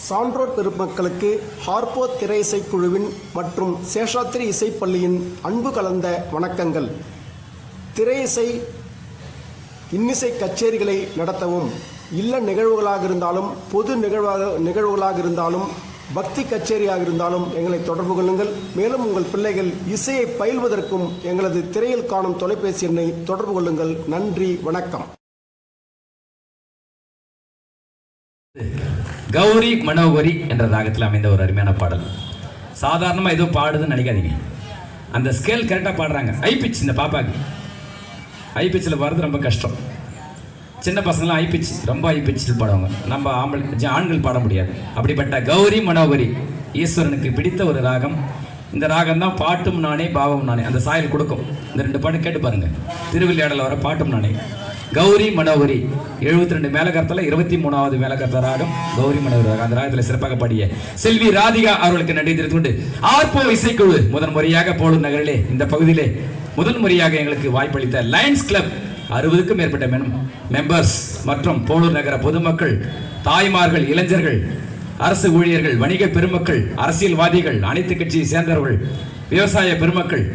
சான்றோர் பெருமக்களுக்கு ஹார்போ திரை இசைக்குழுவின் மற்றும் சேஷாத்திரி இசைப்பள்ளியின் அன்பு கலந்த வணக்கங்கள். திரை இசை இன்னிசை கச்சேரிகளை நடத்தவும், இல்ல நிகழ்வுகளாக இருந்தாலும், பொது நிகழ்வுகளாக இருந்தாலும், பக்தி கச்சேரியாக இருந்தாலும் எங்களை தொடர்பு கொள்ளுங்கள். மேலும் உங்கள் பிள்ளைகள் இசையை பயில்வதற்கும் எங்களது திரையில் காணும் தொலைபேசி எண்ணை தொடர்பு கொள்ளுங்கள். நன்றி, வணக்கம். கௌரி மனோகரி என்ற ராகத்தில் அமைந்த ஒரு அருமையான பாடல். சாதாரணமாக ஏதோ பாடுதுன்னு நினைக்காதீங்க, அந்த ஸ்கேல் கரெக்டாக பாடுறாங்க. ஐ பிச், இந்த பாப்பாக்கு ஐ பிச்சில் பாடுறது ரொம்ப கஷ்டம். சின்ன பசங்களாம் ஐ பிச், ரொம்ப ஐ பிச்சில் பாடுவாங்க. நம்ம ஆண்கள் பாட முடியாது. அப்படிப்பட்ட கௌரி மனோகரி ஈஸ்வரனுக்கு பிடித்த ஒரு ராகம். இந்த ராகம் தான் பாட்டும் நானே பாவம் நானே, அந்த சாயல் கொடுக்கும். இந்த 2 பாட்டு கேட்டு பாருங்க. திருவிளையாடல வர பாட்டும் நானே. கௌரி மனோகரி 72 மேலகரத்தில் 23வது மேலகரத்த ராகம் கௌரி மனோகரி ராகம். அந்த ராகத்தில் சிறப்பாக பாடிய செல்வி ராதிகா அவர்களுக்கு நன்றி தெரிவித்துக் கொண்டு, ஆர்போ இசைக்குழு முதன் முறையாக போலூர் நகரிலே, இந்த பகுதியிலே முதன் முறையாக எங்களுக்கு வாய்ப்பளித்த லயன்ஸ் கிளப் 60க்கும் மேற்பட்ட மெம்பர்ஸ் மற்றும் போலூர் நகர பொதுமக்கள், தாய்மார்கள், இளைஞர்கள், அரசு ஊழியர்கள், வணிக பெருமக்கள், அரசியல்வாதிகள், அனைத்து கட்சியை சேர்ந்தவர்கள், விவசாய பெருமக்கள்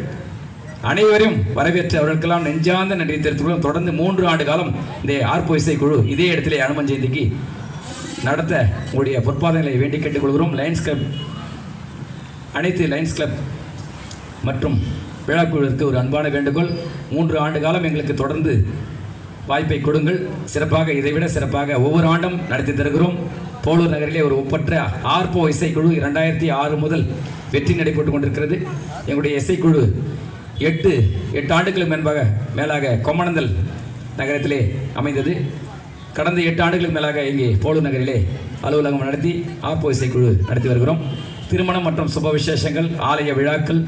அனைவரையும் வரவேற்று அவர்களுக்கெல்லாம் நெஞ்சார்ந்த நன்றி தெரிவித்துக் தொடர்ந்து 3 ஆண்டு காலம் இந்த ஆர்போ இசைக்குழு இதே இடத்திலே அனுமன் ஜெயந்திக்கு நடத்த உங்களுடைய பொற்பாதங்களை வேண்டி கேட்டுக்கொள்கிறோம். லயன்ஸ் கிளப், அனைத்து லயன்ஸ் கிளப் மற்றும் விழாக்குழுவிற்கு ஒரு அன்பான வேண்டுகோள். 3 ஆண்டு காலம் எங்களுக்கு தொடர்ந்து வாய்ப்பை கொடுங்கள். சிறப்பாக, இதைவிட சிறப்பாக ஒவ்வொரு ஆண்டும் நடத்தி தருகிறோம். போலூர் நகரிலே ஒரு ஒப்பற்ற ஆர்போ இசைக்குழு 2006 முதல் வெற்றி நடைபெற்றுக் கொண்டிருக்கிறது. எங்களுடைய இசைக்குழு 8 ஆண்டுகளுக்கு மேலாக கொம்மனந்தல் நகரத்திலே அமைந்தது. கடந்த 8 ஆண்டுகளுக்கு மேலாக இங்கே போலூர் நகரிலே அலுவலகம் நடத்தி ஆர்போ இசைக்குழு நடத்தி வருகிறோம். திருமணம் மற்றும் சுப விசேஷங்கள், ஆலய விழாக்கள்,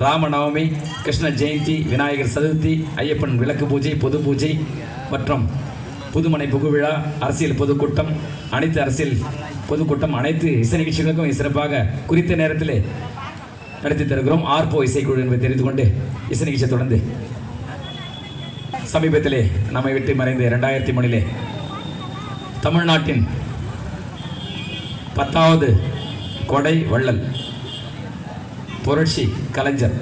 ராமநவமி, கிருஷ்ண ஜெயந்தி, விநாயகர் சதுர்த்தி, ஐயப்பன் விளக்கு பூஜை, பொது பூஜை மற்றும் புதுமனை புகுவிழா, அரசியல் பொதுக்கூட்டம், அனைத்து அரசியல் பொதுக்கூட்டம், அனைத்து இசை நிகழ்ச்சிகளுக்கும் சிறப்பாக குறித்த நேரத்தில் நடத்தி தருகிறோம் ஆர்போ இசைக்குழு என்பதை தெரிந்து கொண்டு, இசை நிகழ்ச்சியை தொடர்ந்து சமீபத்திலே நம்மை விட்டு மறைந்த 2003 தமிழ்நாட்டின் 10வது கொடை வள்ளல், புரட்சி கலைஞர்,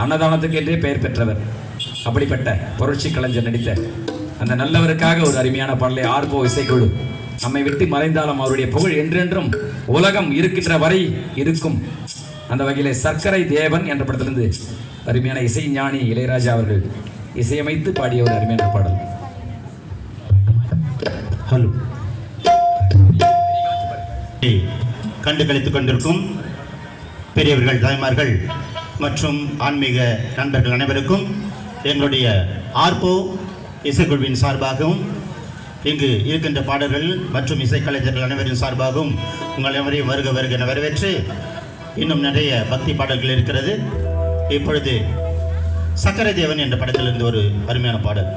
அன்னதானத்துக்கு என்றே பெயர் பெற்றவர். அப்படிப்பட்ட புரட்சி கலைஞர் நடித்த அந்த நல்லவருக்காக ஒரு அருமையான பாடலை ஆர்போ இசைக்குழு நம்மை விட்டு மறைந்தாலும் அவருடைய புகழ் என்றென்றும் உலகம் இருக்கின்ற வரை இருக்கும். அந்த வகையில் சர்க்கரை தேவன் என்ற படத்திலிருந்து அருமையான இசை ஞானி இளையராஜா அவர்கள் இசையமைத்து பாடிய ஒரு அருமையான பாடல். ஹலோ, கண்டு கழித்துக் கொண்டிருக்கும் பெரியவர்கள், தாய்மார்கள் மற்றும் ஆன்மீக நண்பர்கள் அனைவருக்கும் எங்களுடைய ஆர்போ இசைக்குழுவின் சார்பாகவும், இங்கு இருக்கின்ற பாடல்கள் மற்றும் இசைக்கலைஞர்கள் அனைவரின் சார்பாகவும் உங்கள் அனைவரையும் வருக வருக என வரவேற்று, இன்னும் நிறைய பக்தி பாடல்கள் இருக்கிறது. இப்பொழுது சக்கரை தேவன் என்ற படத்திலிருந்து ஒரு அருமையான பாடல்.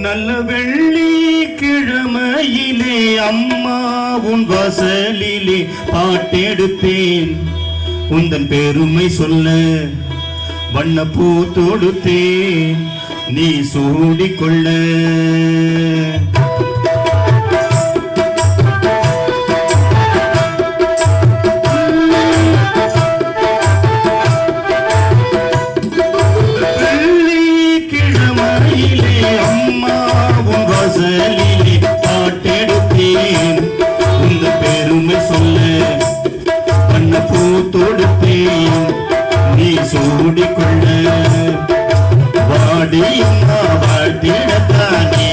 நல்ல வெள்ளி கிழமையிலே அம்மா உன் வாசலிலே பாட்டெடுத்தேன், உந்தன் பெருமை சொல்ல வண்ணப்பூ தொடுத்தேன், நீ சூடிக்கொள்ள. வெள்ளிக்கிழமையிலே அம்மா உன் வாசலிலே பாட்டெடுத்தேன், உந்தன் பெருமை சொல்ல வண்ணப்பூ தொடுத்தேன், நீ சூடிக்கொள்ள. வாடியும் வாழ்த்திடத்தானே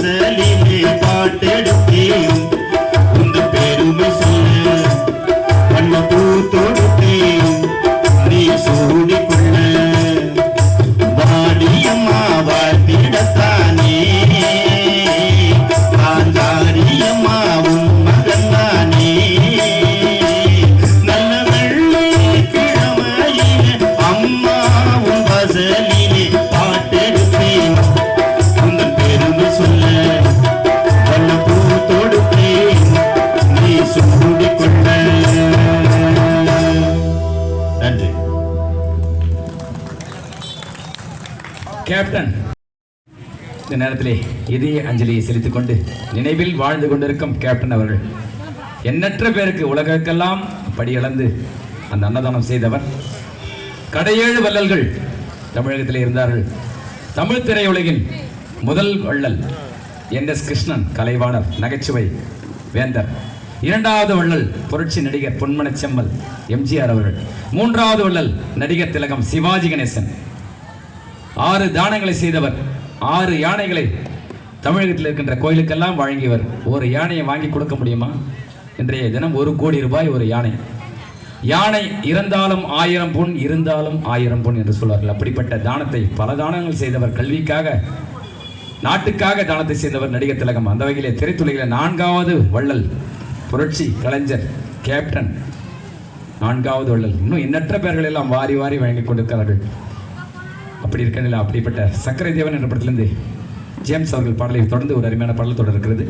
வாசலிலே பாட்டெடுத்தேன் உந்தன் பெருமை சொல்ல வண்ண பூ தொடுத்தேன் நீ சூடிக்கொள்ள வாடியம்மா வாழ்த்திடத்தானே காந்தாரியம்மாவும் மகன்தானே நல்ல வெள்ளை கிழமையிலே அம்மாவும் வாசலிலே பாட்டெடுத்தேன் உந்தன் பெருமை சொல்ல வண்ண பூ தொடுத்தேன் நீ சூடிக்கொள்ள. நன்றி. கேப்டன் இந்த நேரத்திலே இதய அஞ்சலியை செலுத்திக் கொண்டு நினைவில் வாழ்ந்து கொண்டிருக்கும் கேப்டன் அவர்கள் எண்ணற்ற பேருக்கு உலகக்கெல்லாம் படியளந்து அந்த அன்னதானம் செய்தவர். கடையேழு வள்ளல்கள் தமிழகத்திலே இருந்தார்கள். தமிழ் திரையுலகின் முதல் வள்ளல் NS கிருஷ்ணன், கலைவாணர், நகைச்சுவை வேந்தர். இரண்டாவது வள்ளல் புரட்சி நடிகர் பொன்மனச் செம்மல் MGR அவர்கள். மூன்றாவது வள்ளல் நடிகர் திலகம் சிவாஜி கணேசன். 6 தானங்களை செய்தவர். 6 யானைகளை தமிழகத்தில் இருக்கின்ற கோயிலுக்கெல்லாம் வழங்கியவர். ஒரு யானையை வாங்கி கொடுக்க முடியுமா? இன்றைய தினம் 1 கோடி ரூபாய் ஒரு யானை. யானை இறந்தாலும் 1000 பொன், இருந்தாலும் 1000 பொன் என்று சொல்வார்கள். அப்படிப்பட்ட தானத்தை பல தானங்கள் செய்தவர். கல்விக்காக, நாட்டுக்காக தானத்தை செய்தவர் நடிகர் திலகம். அந்த வகையிலே திரைத்துறையில் 4வது வள்ளல் புரட்சி கலைஞர் கேப்டன். 4வது வள்ளல். இன்னும் எண்ணற்ற பேர்கள் எல்லாம் வாரி வாரி வழங்கி கொண்டிருக்கிறார்கள். அப்படி இருக்க அப்படிப்பட்ட சக்கரை தேவன் என்ற படத்திலிருந்து ஜேம்ஸ் அவர்கள் பாடலை தொடர்ந்து ஒரு அருமையான பாடல் தொடர் இருக்கிறது.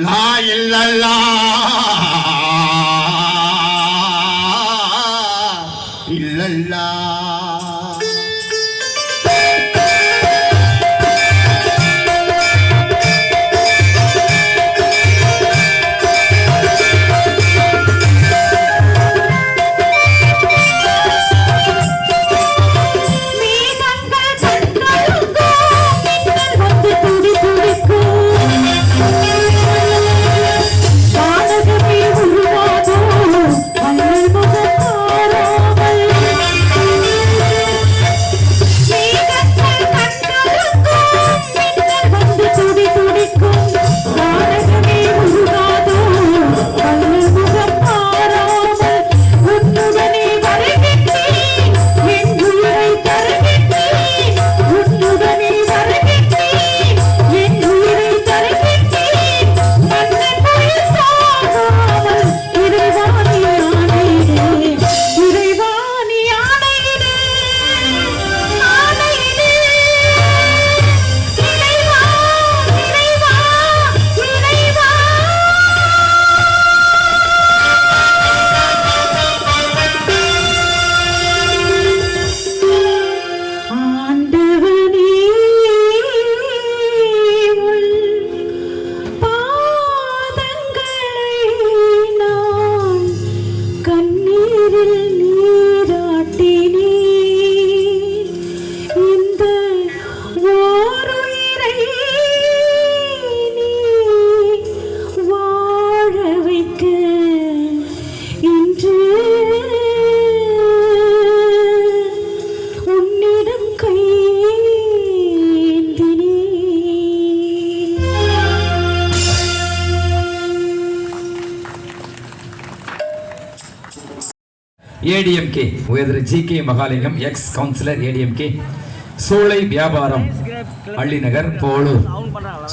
லா இல்லல்லா இல்லல்லா. ஏடிஎம்கே உயர் G K. Mahalingam ex councillor ADMK சூளை வியாபாரம் அள்ளிநகர் போலூர்.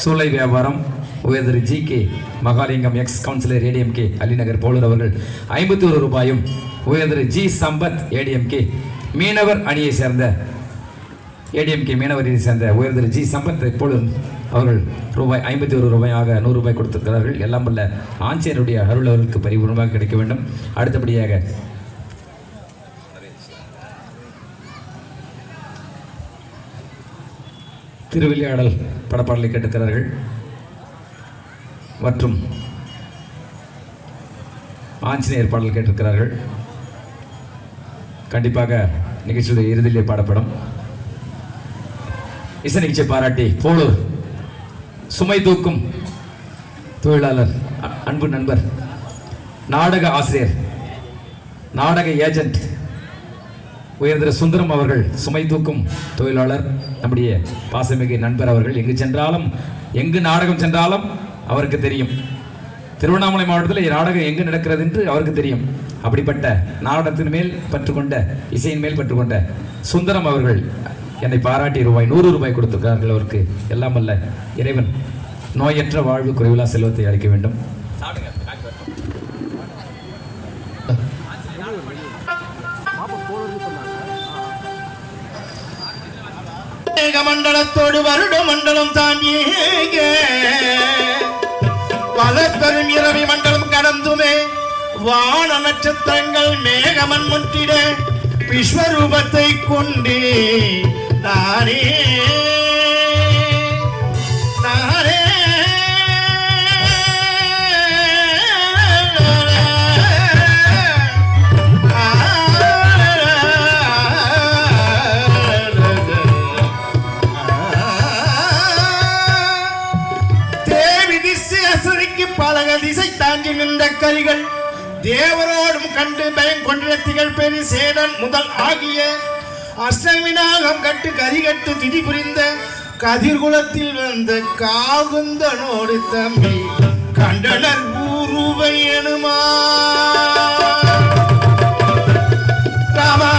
சூளை வியாபாரம் உயர் G K. Mahalingam ex councillor ADMK Allinagar Polur அவர்கள் 51 ரூபாயும் உயர் ஜி. சம்பத் ஏடிஎம்கே மீனவர் அணியை சேர்ந்த ஏடிஎம்கே மீனவர் அணியை சேர்ந்த உயர் ஜி. சம்பத் போலூர் அவர்கள் ரூபாய் 51 ரூபாயாக 100 ரூபாய் கொடுத்திருக்கிறார்கள். எல்லாம் வல்ல ஆஞ்சநேயருடைய அருள் அவர்களுக்கு பரிபூர்ணமாக கிடைக்க வேண்டும். அடுத்தபடியாக திருவிளையாடல் படப்பாடலை கேட்டிருக்கிறார்கள் மற்றும் ஆஞ்சநேயர் பாடல் கேட்டிருக்கிறார்கள். கண்டிப்பாக நிகழ்ச்சியுடைய இறுதியிலே பாடப்படும். இசை நிகழ்ச்சியை பாராட்டி போலூர் சுமை தூக்கும் தொழிலாளர் அன்பு நண்பர் நாடக ஆசிரியர் நாடக ஏஜென்ட் உயர்ந்திர சுந்தரம் அவர்கள் சுமை தூக்கும் தொழிலாளர் நம்முடைய பாசமிகு நண்பர் அவர்கள் எங்கு நாடகம் சென்றாலும் அவருக்கு தெரியும். திருவண்ணாமலை மாவட்டத்தில் நாடகம் எங்கு நடக்கிறது என்று அவருக்கு தெரியும். அப்படிப்பட்ட நாடகத்தின் மேல் பற்றுக்கொண்ட இசையின் மேல் பற்றுக்கொண்ட சுந்தரம் அவர்கள் என்னை பாராட்டி ரூபாய் 100 ரூபாய் கொடுத்திருக்கிறார்கள். அவருக்கு எல்லாம் அல்ல இறைவன் நோயற்ற வாழ்வு குறைவில்லா செல்வத்தை அளிக்க வேண்டும். மண்டலத்தோடு வருட மண்டலம் தாண்டிய பல பெரும் இரவி மண்டலம் கடந்துமே வான நட்சத்திரங்கள் மேகமன் முற்றிட விஸ்வரூபத்தை கொண்டே நானே நானே பலக திசை தாண்டி நின்ற கரிகள் தேவரோடும் கண்டு பயம் கொண்டிடத்திகள் பெரு சேடன் முதல் ஆகிய அஷ்டவிநாகம் கட்டு கரிகட்டு திதி புரிந்த கதிர்குலத்தில் வந்த காகுந்தனோடு தம்பி கண்டனர் ஊருவை எனுமா ராமா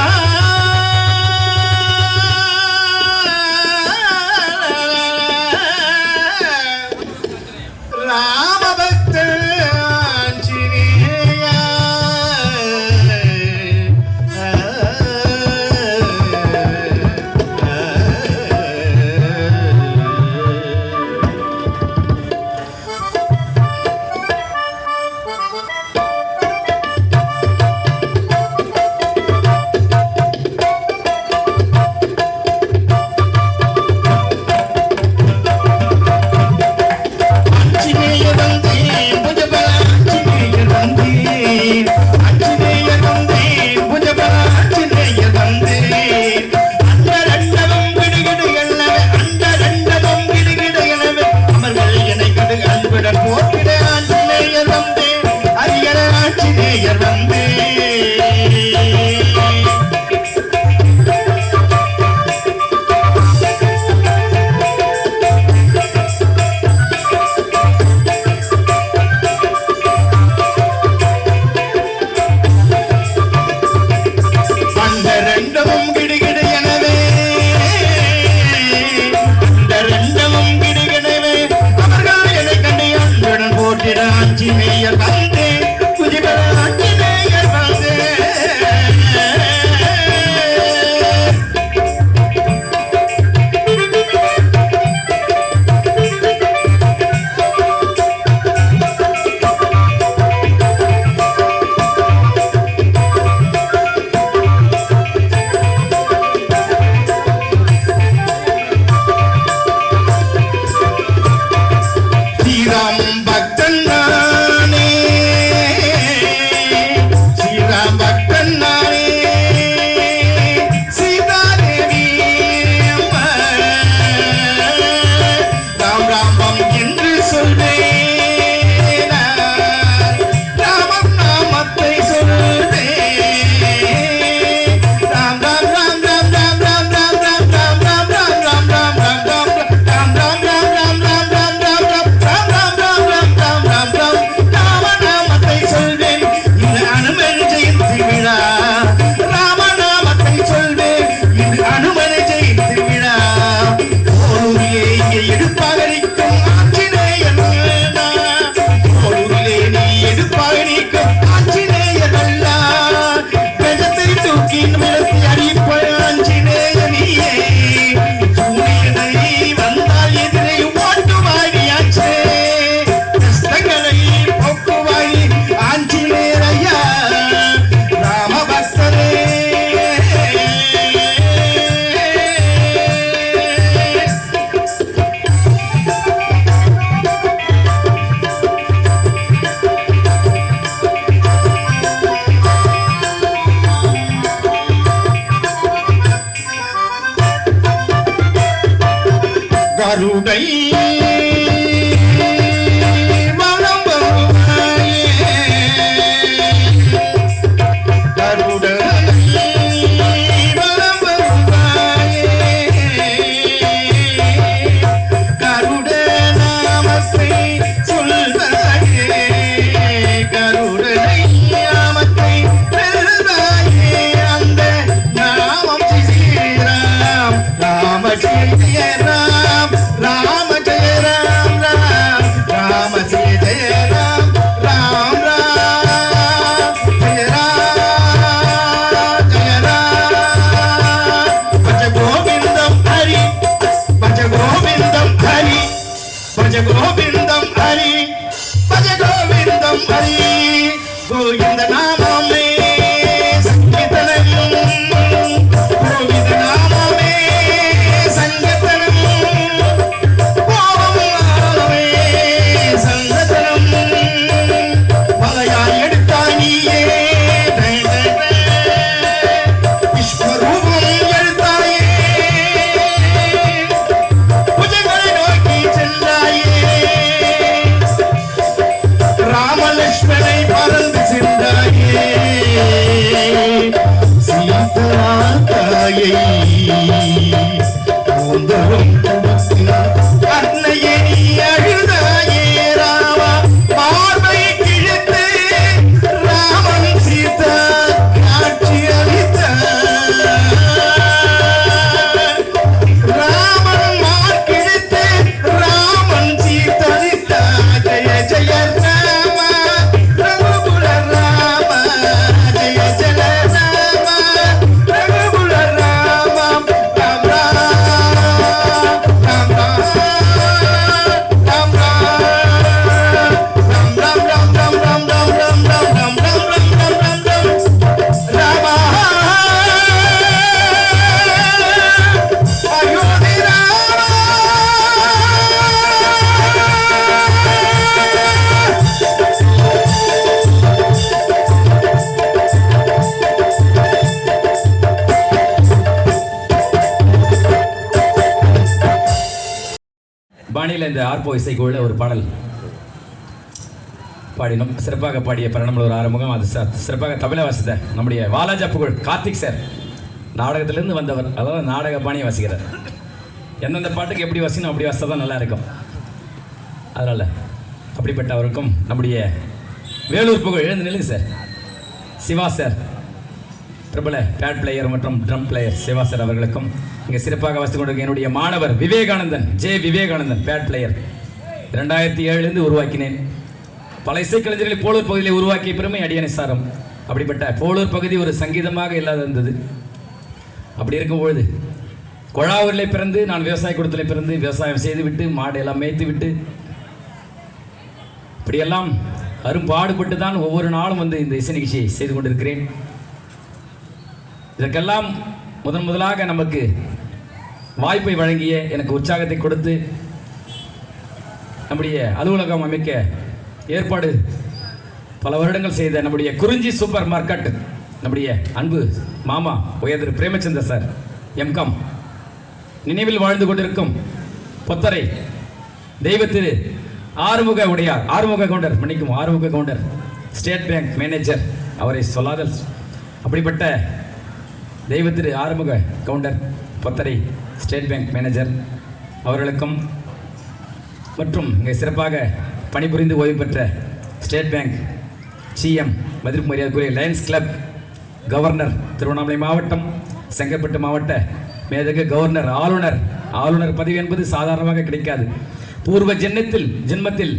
குதிபெற ஆஞ்சநேயர் வந்தே குதிபெற ஆஞ்சநேயர் வந்தே கருடை கோவிந்தம் ஹரி பஜ கோவிந்தம் ஹரி கோவிந்த நாமமே சங்கீதனம் கோவிந்த நாமமே சங்கீதனம் கோவமே சங்கீதனம் மலையாய் எடுத்தாய் நீயே விஸ்வரூபம் எடுத்தாயே புஜங்களை நோக்கி சென்றாயே ராமலட்சுமணை பறந்து சென்றாயே சீதா தாயை போந்தரும் அன்னையே நீ அழுதாயே ராமா பார்வை கிழத்து ராமன் சீதா காட்சி அளித்தார் ராமன் மார்க்கிழத்து ராமன் சீதா ஜெய ஜெய ராம ரகுகுல ராம ஜெய ஜெய ராம ரகுகுல ராம ராம் ராம் ராம் ராம் ராம் ராம் ராம் ராம் ராம் ராம் ராம் ராம் ராம் ராம் ராம் ராம் ராம் ராமா அயோத்தி ராமா பாணியில் இந்த ஆர்போ இசைக்குள்ள ஒரு பாடல் பாடினோம். சிறப்பாக பாடிய பரணமில் ஒரு ஆறுமுகம், அது சிறப்பாக தபலை வாசித்த நம்முடைய வாலாஜா புகழ் கார்த்திக் சார் நாடகத்திலிருந்து வந்தவர், அதாவது நாடக பாணியை வாசிக்கிறார். எந்தெந்த பாட்டுக்கு எப்படி வாசிக்கணும் அப்படி வாசித்தா தான் நல்லா இருக்கும். அதனால் அப்படிப்பட்ட அவருக்கும் நம்முடைய வேலூர் புகழ் எழுந்து நில்லுங்க சார் சிவா சார், பிரபல பேட் பிளேயர் மற்றும் ட்ரம் பிளேயர் சிவா சார் அவர்களுக்கும் இங்கே சிறப்பாக வாசித்துக் கொண்டிருக்க என்னுடைய மாணவர் Vivekanandan, J Vivekanandan pad player 2007 உருவாக்கினேன். பல இசைக்கலைஞர்களை போலூர் பகுதியில் உருவாக்கிய பெருமை அடியனை சாரம். அப்படிப்பட்ட போலூர் பகுதி ஒரு சங்கீதமாக இல்லாத இருந்தது. அப்படி இருக்கும்பொழுது கொழாவூரில் பிறந்து நான் விவசாய குடும்பத்தில் பிறந்து விவசாயம் செய்துவிட்டு மாடு எல்லாம் மேய்த்து விட்டு இப்படியெல்லாம் அரும்பாடுபட்டு தான் ஒவ்வொரு நாளும் வந்து இந்த இசை நிகழ்ச்சியை செய்து கொண்டிருக்கிறேன். இதற்கெல்லாம் முதலாக நமக்கு வாய்ப்பை வழங்கிய எனக்கு உற்சாகத்தை கொடுத்து நம்முடைய அலுவலகம் அமைக்க ஏற்பாடு பல வருடங்கள் செய்த நம்முடைய குறிஞ்சி சூப்பர் மார்க்கெட் நம்முடைய அன்பு மாமா உயர் பிரேமச்சந்திர சார் எம்காம் நினைவில் வாழ்ந்து கொண்டிருக்கும் பொத்தரை தெய்வத்திரு ஆறுமுக உடையார், ஆறுமுக கவுண்டர், மன்னிக்கும் ஆறுமுக கவுண்டர், ஸ்டேட் பேங்க் மேனேஜர், அவரை சொல்லாதல் அப்படிப்பட்ட தெய்வத்திரு ஆறுமுக கவுண்டர் பொத்தரை ஸ்டேட் பேங்க் மேனேஜர் அவர்களுக்கும் மற்றும் இங்கே சிறப்பாக பணிபுரிந்து ஓய்வு பெற்ற ஸ்டேட் பேங்க் சிஎம் மதிப்பு மரியாதைக்குரிய லயன்ஸ் கிளப் கவர்னர், திருவண்ணாமலை மாவட்டம், செங்கல்பட்டு மாவட்ட மேதகு கவர்னர், ஆளுநர் பதவி என்பது சாதாரணமாக கிடைக்காது. பூர்வ ஜென்மத்தில்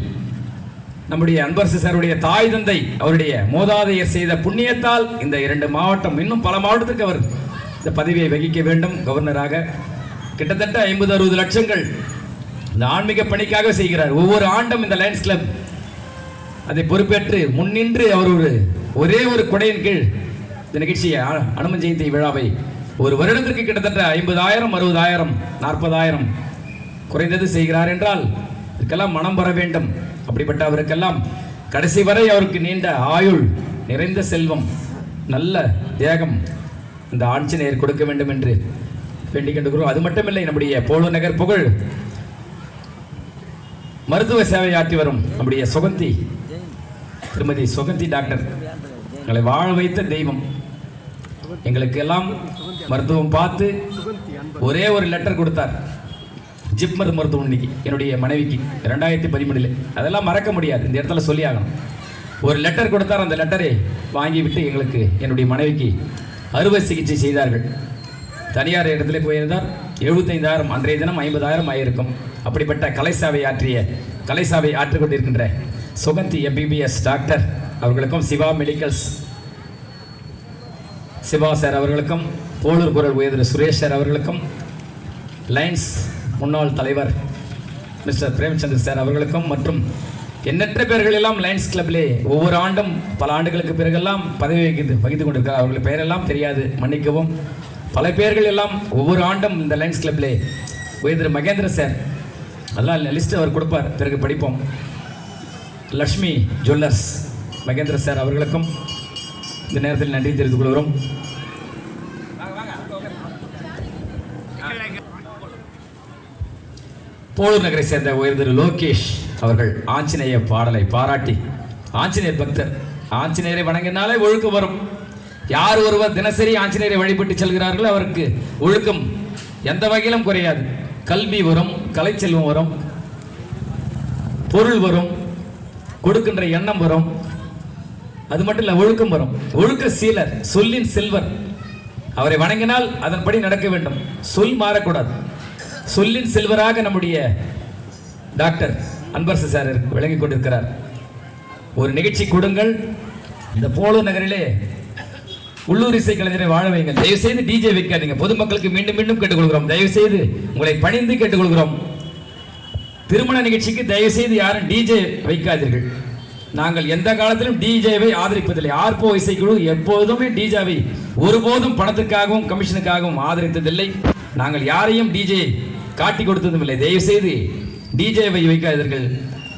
நம்முடைய அன்பரசு சாருடைய தாய் தந்தை அவருடைய மூதாதையர் செய்த புண்ணியத்தால் இந்த 2 மாவட்டம், இன்னும் பல மாவட்டத்துக்கு அவர் இந்த பதவியை வகிக்க வேண்டும் கவர்னராக. கிட்டத்தட்ட 50-60 லட்சங்கள் இந்த ஆன்மீக பணிக்காக செய்கிறார். ஒவ்வொரு ஆண்டும் இந்த லயன்ஸ் கிளப் அதை பொறுப்பேற்று முன்னின்று அவர் ஒரே ஒரு கொடையின் கீழ் இந்த நிகழ்ச்சியை அனுமன் ஜெயந்தி விழாவை ஒரு வருடத்திற்கு கிட்டத்தட்ட 50,000, 60,000, 40,000 குறைந்தது செய்கிறார் என்றால் இதுக்கெல்லாம் மனம் வர வேண்டும். அப்படிப்பட்ட அவருக்கெல்லாம் கடைசி வரை அவருக்கு நீண்ட ஆயுள், நிறைந்த செல்வம், நல்ல தேகம் இந்த ஆஞ்சநேயர் கொடுக்க வேண்டும் என்று வேண்டிக் கொண்டிருக்கிறோம். அது மட்டுமில்லை, நம்முடைய போலூர் நகர் புகழ் மருத்துவ சேவை ஆற்றி வரும் நம்முடைய சுகந்தி, திருமதி சுகந்தி டாக்டர் எங்களை வாழ வைத்த தெய்வம். எங்களுக்கு எல்லாம் மருத்துவம் பார்த்து ஒரே ஒரு லெட்டர் கொடுத்தார், ஜிப்மர் மருத்துவம் இன்னைக்கு என்னுடைய மனைவிக்கு 2013. அதெல்லாம் மறக்க முடியாது, இந்த இடத்துல சொல்லி ஆகணும். ஒரு லெட்டர் கொடுத்தார், அந்த லெட்டரை வாங்கிவிட்டு எங்களுக்கு என்னுடைய மனைவிக்கு அறுவை சிகிச்சை செய்தார்கள். தனியார் இடத்துல போயிருந்தார். 75,000, அன்றைய தினம் 50,000 ஆயிருக்கும். அப்படிப்பட்ட கலைசாவை ஆற்றிக் கொண்டிருக்கின்ற சுகந்தி MBBS டாக்டர் அவர்களுக்கும், சிவா மெடிக்கல்ஸ் சிவா சார் அவர்களுக்கும், போலூர் குரல் உயர் சுரேஷ் சார் அவர்களுக்கும், லைன்ஸ் முன்னாள் தலைவர் மிஸ்டர் பிரேமச்சந்திர சார் அவர்களுக்கும் மற்றும் எண்ணற்ற பேர்கள் எல்லாம் லைன்ஸ் கிளப்பிலே ஒவ்வொரு ஆண்டும் பல ஆண்டுகளுக்கு பிறகெல்லாம் பதவி வகித்து கொண்டிருக்கிறார். அவர்கள் பெயரெல்லாம் தெரியாது, மன்னிக்கவும். பல பேர்கள் எல்லாம் ஒவ்வொரு ஆண்டும் இந்த லைன்ஸ் கிளப்பிலே உயர் மகேந்திர சார், அதெல்லாம் லிஸ்ட் அவர் கொடுப்பார், பிறகு படிப்போம். லக்ஷ்மி ஜுவல்லர்ஸ் மகேந்திர சார் அவர்களுக்கும் இந்த நேரத்தில் நன்றி தெரிவித்துக் கொள்கிறோம். போலூர் நகரை சேர்ந்த உயர்திரு லோகேஷ் அவர்கள் ஆஞ்சநேய பாடலை பாராட்டி, ஆஞ்சநேயர் பக்தர், ஆஞ்சநேயரை வணங்கினாலே ஒழுக்கம் வரும். யார் ஒருவர் தினசரி ஆஞ்சநேயரை வழிபட்டு செல்கிறார்களோ அவருக்கு ஒழுக்கம் எந்த வகையிலும் குறையாது. கல்வி வரும், கலைச்செல்வம் வரும், பொருள் வரும், கொடுக்கின்ற எண்ணம் வரும். அது மட்டும் இல்ல, ஒழுக்கம் வரும். ஒழுக்க சீலர், சொல்லின் செல்வர். அவரை வணங்கினால் அதன்படி நடக்க வேண்டும், சொல் மாறக்கூடாது. சொல்லின் செல்வராக நம்முடைய டாக்டர் அன்பரசு சார் விளங்கிக் கொண்டிருக்கிறார். ஒரு நிகழ்ச்சி கொடுங்கள். இந்த போலூர் நகரிலே உள்ளூர் இசை கலைஞரை வாழ வைங்கள். தயவு செய்து டிஜே வைக்காதீங்க. பொதுமக்களுக்கு மீண்டும் மீண்டும் கேட்டுக்கொள்கிறோம், தயவு செய்து உங்களை பணிந்து கேட்டுக்கொள்கிறோம். திருமண நிகழ்ச்சிக்கு தயவு செய்து யாரும் டிஜே வைக்காதீர்கள். நாங்கள் எந்த காலத்திலும் டிஜேவை ஆதரிப்பதில்லை. ஆர்போ இசைக்குழு எப்போதுமே டிஜேவை ஒருபோதும் பணத்துக்காகவும் கமிஷனுக்காகவும் ஆதரித்ததில்லை. நாங்கள் யாரையும் டிஜே காட்டி கொடுத்ததும் இல்லை. தயவு செய்து டிஜேவை வைக்காதீர்கள்.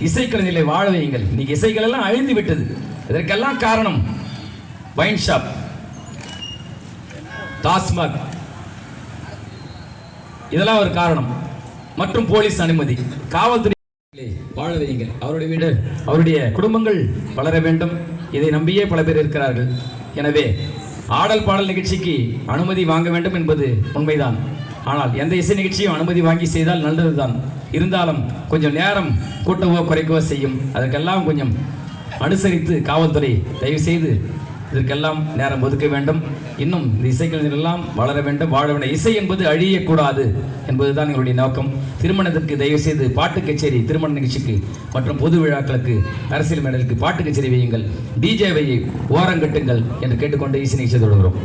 இசைக்கலைஞர்களை வாழ வையுங்கள். இன்னைக்கு இசைகள் எல்லாம் அழிந்து விட்டது. இதற்கெல்லாம் காரணம் வைன் ஷாப், டாஸ்மாக், இதெல்லாம் ஒரு காரணம். மற்றும் போலீஸ் அனுமதி, காவல்துறை வாழ வையுங்கள். அவருடைய வீடு, அவருடைய குடும்பங்கள் வளர வேண்டும். இதை நம்பியே பல பேர் இருக்கிறார்கள். எனவே ஆடல் பாடல் நிகழ்ச்சிக்கு அனுமதி வாங்க வேண்டும் என்பது உண்மைதான். ஆனால் எந்த இசை நிகழ்ச்சியும் அனுமதி வாங்கி செய்தால் நல்லதுதான். இருந்தாலும் கொஞ்சம் நேரம் கூட்டவோ குறைக்கவோ செய்யும். அதற்கெல்லாம் கொஞ்சம் அனுசரித்து காவல்துறை தயவு செய்து இதற்கெல்லாம் நேரம் ஒதுக்க வேண்டும். இன்னும் இந்த இசைக்கலைஞர்கள் எல்லாம் வளர வேண்டும், வாழ வேண்டும். இசை என்பது அழியக்கூடாது என்பதுதான் எங்களுடைய நோக்கம். திருமணத்திற்கு தயவு செய்து பாட்டு கச்சேரி, திருமண நிகழ்ச்சிக்கு மற்றும் பொது விழாக்களுக்கு, அரசியல் மேடலுக்கு பாட்டு கச்சேரி வையுங்கள், டிஜேவை ஓரங்கட்டுங்கள் என்று கேட்டுக்கொண்டு இசை நிகழ்ச்சி தொடர்கிறோம்.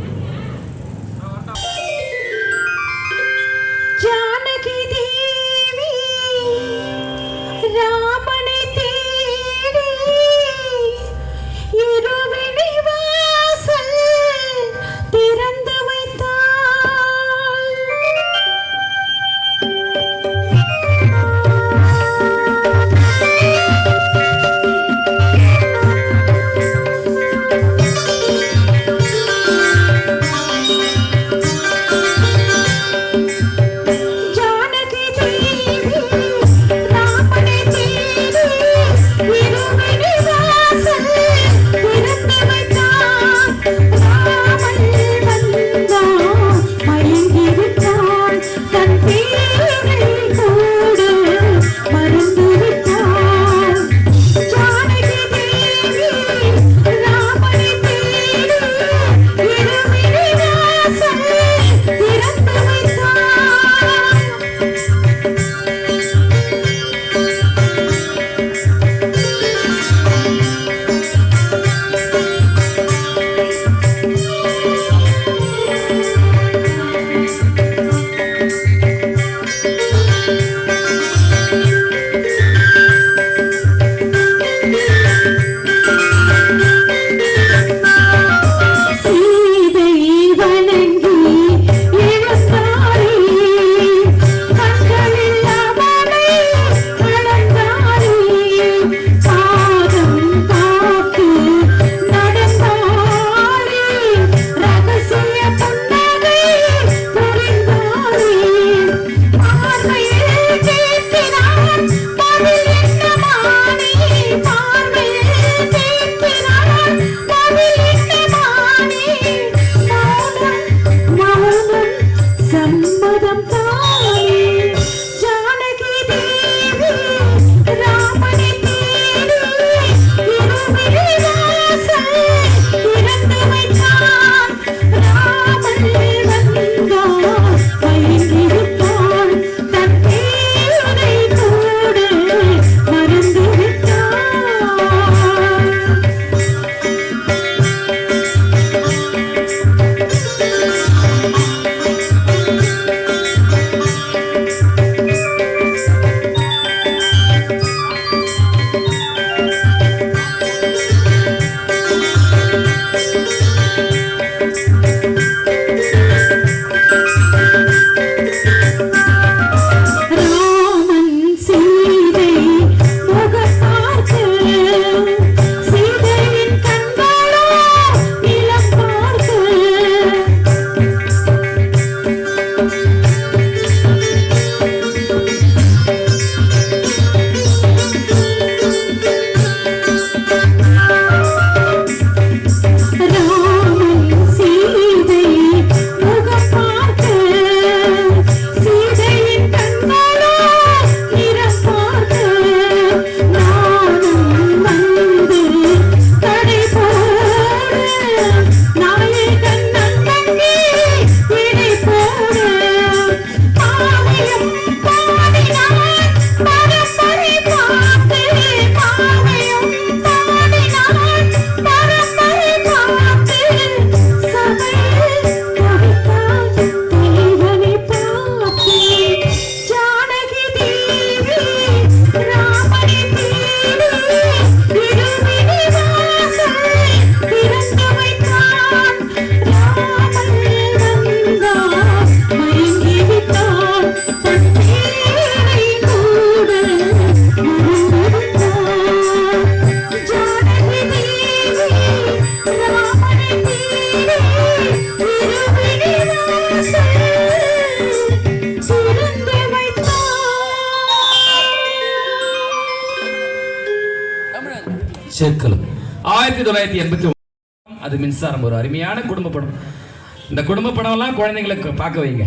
சேர்க்கலாம். 1989 அது மின்சாரம், ஒரு அருமையான குடும்ப படம். இந்த குடும்ப படம்லாம் குழந்தைங்களுக்கு பார்க்க வைங்க.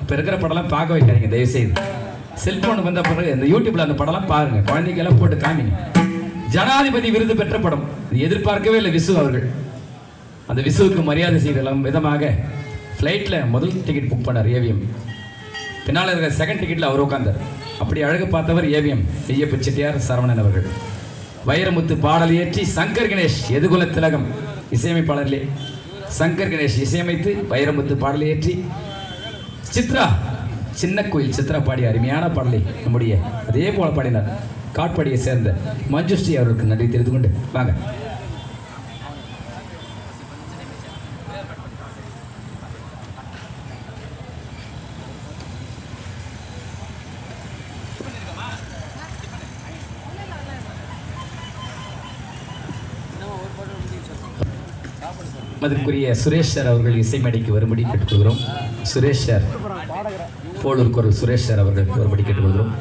இப்போ இருக்கிற படம்லாம் பார்க்க வைக்காதீங்க தயவுசெய்து. செல்போன் வந்த பிறகு இந்த யூடியூப்ல அந்த படம்லாம் பாருங்க, குழந்தைங்கெல்லாம் போட்டு காமிங்க. ஜனாதிபதி விருது பெற்ற படம், எதிர்பார்க்கவே இல்லை விசு அவர்கள். அந்த விசுவுக்கு மரியாதை செய்யலாம் விதமாக ஃப்ளைட்டில் முதல் டிக்கெட் புக் பண்ணார் ஏவிஎம். பின்னால் இருக்கிற செகண்ட் டிக்கெட்டில் அவர் உட்காந்தார். அப்படி அழகு பார்த்தவர் ஏவிஎம் ஐயப்ப செட்டியார் சரவணன் அவர்கள். வைரமுத்து பாடல் இயற்றி சங்கர் கணேஷ் எதுகுல திலகம் இசையமைப்பாளர்களே சங்கர் கணேஷ் இசையமைத்து வைரமுத்து பாடல் இயற்றி சித்ரா சின்ன கோயில் சித்ரா பாடிய அருமையான பாடலை நம்முடைய அதே போல பாடினார் காட்பாடியை சேர்ந்த மஞ்சுஸ்ரீ அவர்களுக்கு நன்றி தெரிந்து கொண்டு வாங்க. மதிப்புக்குரிய சுரேஷ் சார் அவர்கள் இசைமேடைக்கு வரும்படி கேட்டுக்கொள்கிறோம். சுரேஷ் சார் போலூர் குரல் சுரேஷ் சார் அவர்களுக்கு வரும்படி கேட்டுக்கொள்கிறோம்.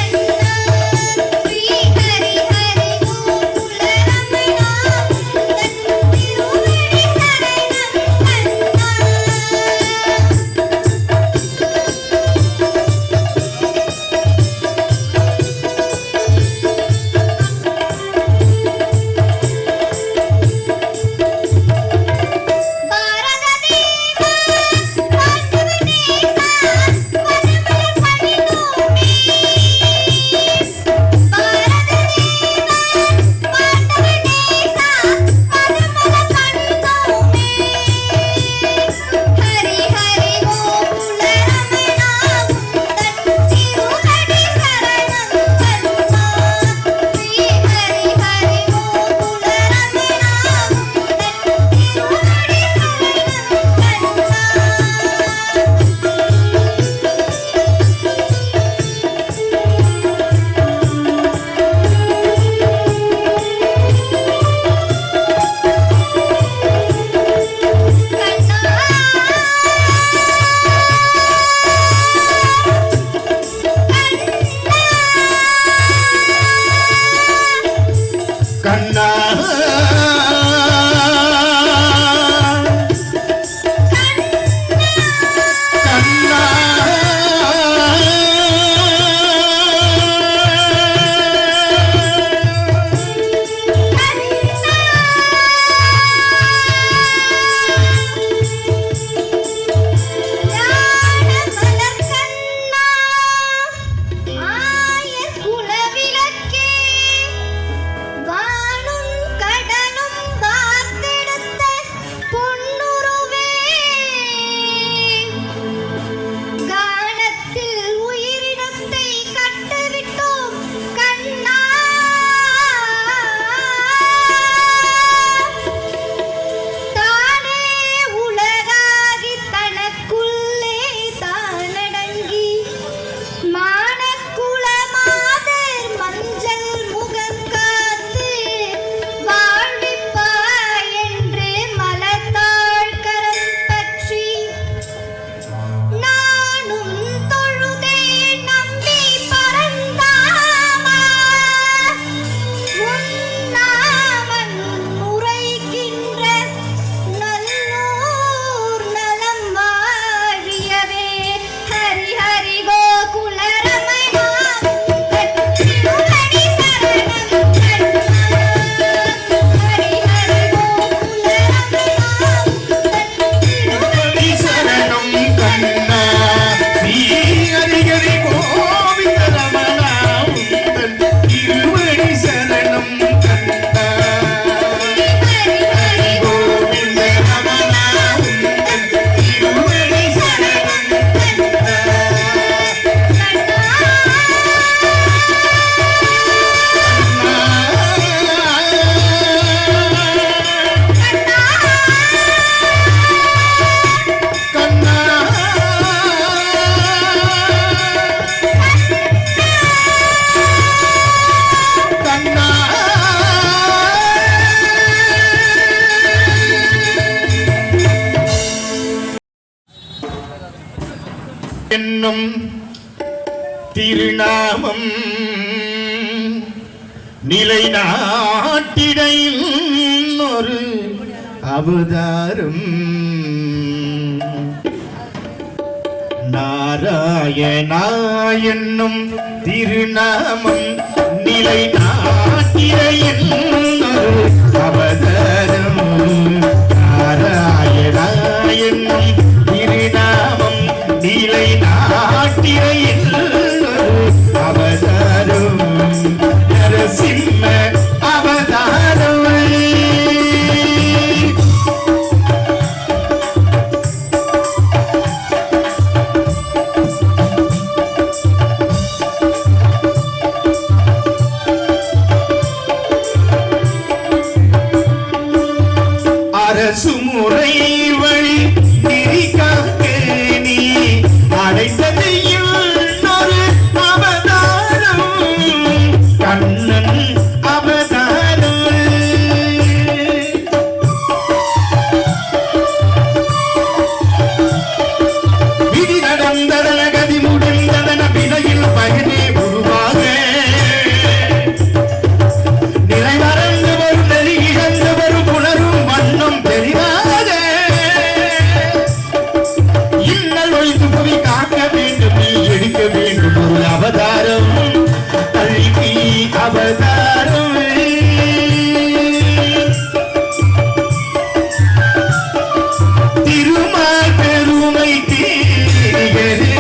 Thank you. என்னும் திருநாமம் நிலைநாட்டிடையில் ஒரு அவதாரம் நாராயணா என்னும் திருநாமம் நிலைநாட்டிடையில் ஒரு அவதாரம் நாராயணா என்னும் திருநாமம் நிலைநாட்டிடையில் அவதாரம் நரசிம்ம அவதாரம் அரசு முறை வழி நெறி காக்க நீ அடைத்தது இன்னொரு அவதாரம் கண்ணன் அவதாரம் விதி நடந்ததன கதி முடிந்ததன விதையில் பகிரே உருவாக நிலை மறந்து வரும் நெறி இழந்து வரும் புணரும் வண்ணம் தெரிவாக இன்னல் ஒழித்து புவி காக்க வேண்டும் நீ எடுக்க வேண்டும் ஒரு அவதாரம் கல்வி அவதாரம் திருமால் பெருமைக்கு நிகரே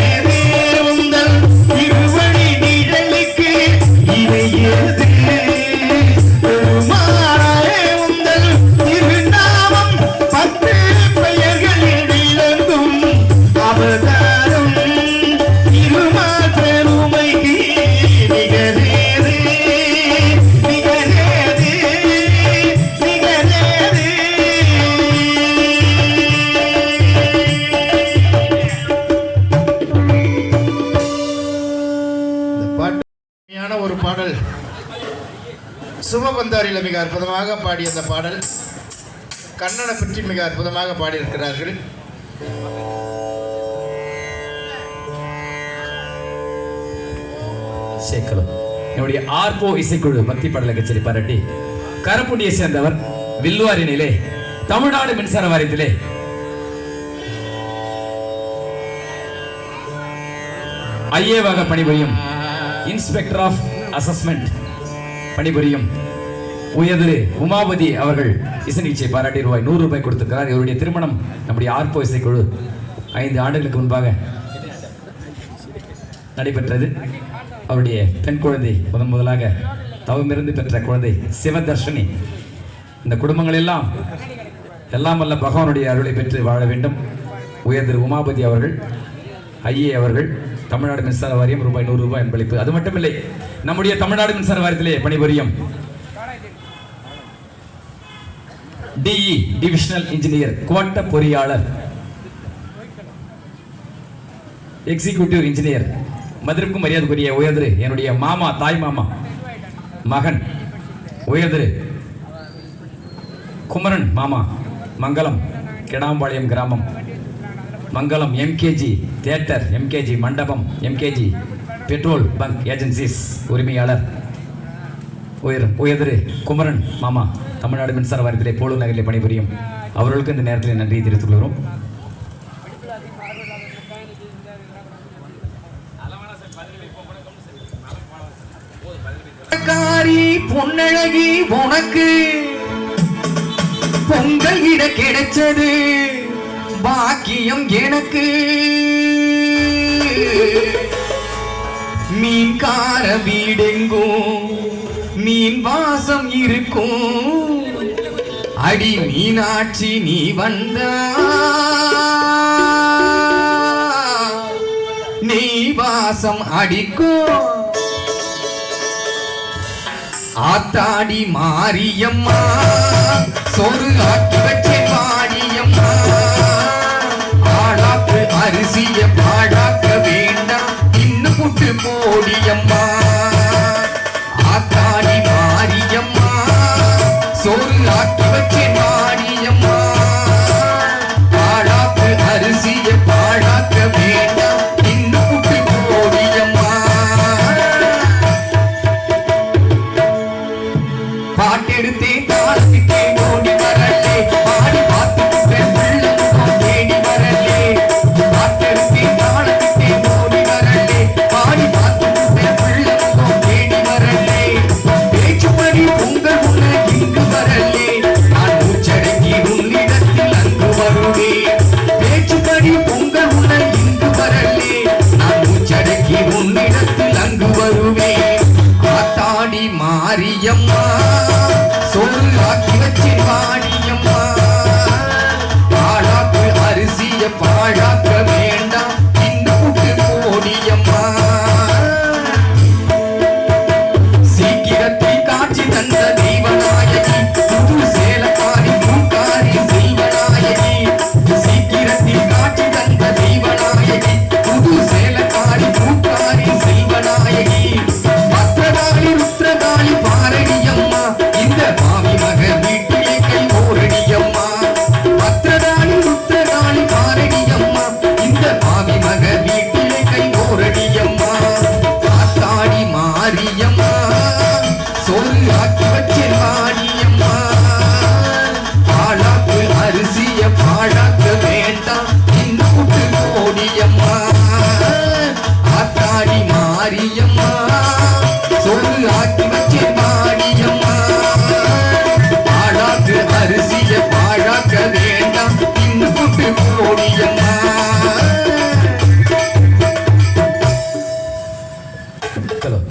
உந்தல் திருவடி நிழலுக்கு இணையது பெருமாளே உந்தல் திருநாமம் 10 பெயர்களில் விளங்கும் அவதாரம் திருமால் பெருமைக்கு நிகரேது நிகரேது நிகரேது இந்த பாட்டு அருமையான ஒரு பாடல் சுமபந்தாரியில் மிக அற்புதமாக பாடிய அந்த பாடல் கண்ணனை பற்றி மிக அற்புதமாக பாடியிருக்கிறார்கள். சேர்க்கலாம் என்னுடைய ஆர்போ இசைக்குழு பக்தி பாடல கச்சேரி பாராட்டி கரப்புண்டியை சேர்ந்தவர் வில்லுவாரினிலே தமிழ்நாடு மின்சார வாரியத்திலே ஐஏவாக பணிபுரியும் இன்ஸ்பெக்டர் ஆஃப் அசஸ்மெண்ட் பணிபுரியும் உயர்திரு உமாபதி அவர்கள் இசை நிகழ்ச்சியை பாராட்டி ரூபாய் 100 கொடுத்திருக்கிறார். இவருடைய திருமணம் நம்முடைய ஆர்போ இசைக்குழு 5 ஆண்டுகளுக்கு முன்பாக நடைபெற்றது. அவருடைய பெண் குழந்தை முதலாக தவமிருந்து பெற்ற குழந்தை சிவதர்ஷினி. இந்த குடும்பங்கள் எல்லாம் வல்ல பகவானுடைய அருளை பெற்று வாழ வேண்டும். உயர்திரு உமாபதி அவர்கள் ஐஏ அவர்கள் தமிழ்நாடு மின்சார வாரியம் ரூபாய் 100 அன்பளிப்பு. அது மட்டுமில்லை, நம்முடைய தமிழ்நாடு மின்சார வாரியத்திலே பணிபுரியும் டிஇ டிவிஷனல் இன்ஜினியர் கோட்ட பொறியாளர் எக்ஸிகியூட்டிவ் இன்ஜினியர் மதிப்பிற்கும் மரியாதைக்குரிய உயர்திரு என்னுடைய மாமா தாய் மாமா மகன் உயர்திரு குமரன் மாமா மங்களம் கிடாம்பாளையம் கிராமம் மங்களம் எம்கேஜி தியேட்டர் எம்கேஜி மண்டபம் எம்கேஜி பெட்ரோல் பங்க் ஏஜென்சிஸ் உரிமையாளர் உயர்திரு குமரன் மாமா தமிழ்நாடு மின்சார வாரியத்திலே போலூர் நகரிலே பணிபுரியும் அவர்களுக்கு இந்த நேரத்தில் நன்றியை தெரிவித்துக் கொள்கிறோம். பொன்னழகி உனக்கு பொங்கல் இட கிடைச்சது பாக்கியம் எனக்கு மீன்கார வீடெங்கும் மீன் வாசம் இருக்கும் அடி மீனாட்சி நீ வந்தா நீ வாசம் அடிக்கும் ஆத்தாடி மாரியம்மா சொரு ஆக்கி வச்சே பாடியம்மா ஆளாக்கு அரிசிய பாடாக்க வேண்டாம் இன்னும் புட்டு போடியம்மா ஆத்தாடி மாரியம்மா சொரு ஆக்கி வச்சே பாடியம்மா ஆளாக்கு அரிசிய பாடாக்க வேண்டாம்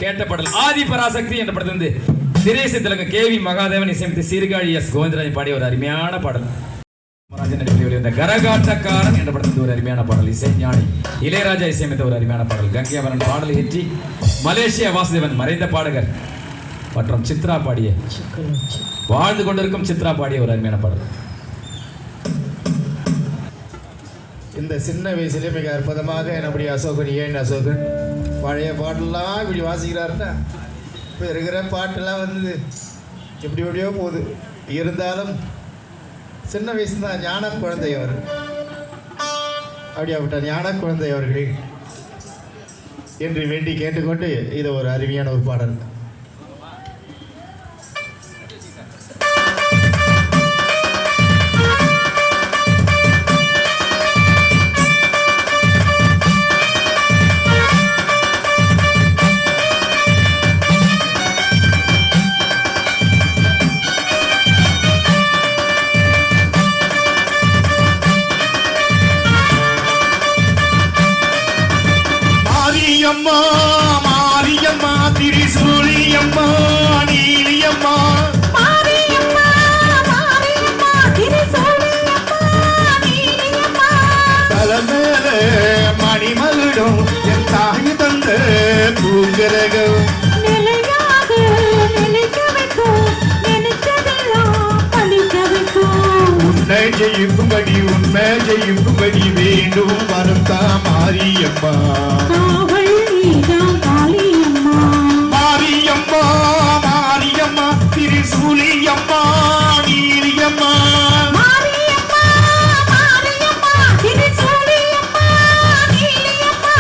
கேட்ட பாடல் ஆதி பராசக்தி என்ற படத்திலிருந்து திரேசை திலக கேவி மகாதேவன் இசையமைத்து சீர்காழி எஸ் கோவிந்தராஜ் பாடிய ஒரு அருமையான பாடல். வெளிவந்த கரகாட்டக்காரன் என்ற படத்திலிருந்து ஒரு அருமையான பாடல். இசை ஞானி இளையராஜா இசையமைத்த ஒரு அருமையான பாடல். கங்கையவரன் பாடலை ஏற்றி மலேசியா வாசுதேவன் மறைந்த பாடகர் மற்றும் சித்ரா பாடிய வாழ்ந்து கொண்டிருக்கும் சித்ரா பாடிய ஒரு அருமையான பாடல். இந்த சின்ன வயசுலேயே மிக அற்புதமாக நம்முடைய அசோகன் ஏன் அசோகன் பழைய பாட்டெல்லாம் இப்படி வாசிக்கிறாருன்னா இப்போ இருக்கிற பாட்டெல்லாம் வந்து எப்படி எப்படியோ போகுது. இருந்தாலும் சின்ன வயசு தான் ஞான குழந்தை அவர். அப்படியாப்பட்ட ஞான குழந்தை அவர்களே என்று வேண்டி கேட்டுக்கொண்டு இது ஒரு அருமையான ஒரு பாடல். மாரியம்மா மாரியம்மா திரிசூலியம்மா நீலியம்மா மாரியம்மா மாரியம்மா திரிசூலியம்மா நீலியம்மா தலைமேல மணிமகுடம் என் தாய் தந்த பூங்கரகம் நிலையாக நிலைக்க வைக்கும் நினைச்சதெல்லாம் பழிக்க வைக்கும் உன்னை ஜெயிக்கும்படி வேண்டும் வரத்தா மாரியம்மா அவள் நீதான் காளியம்மா மாரியம்மா மாரியம்மா திரிசூலியம்மா நீலியம்மா மாரியம்மா மாரியம்மா திரிசூலியம்மா நீலியம்மா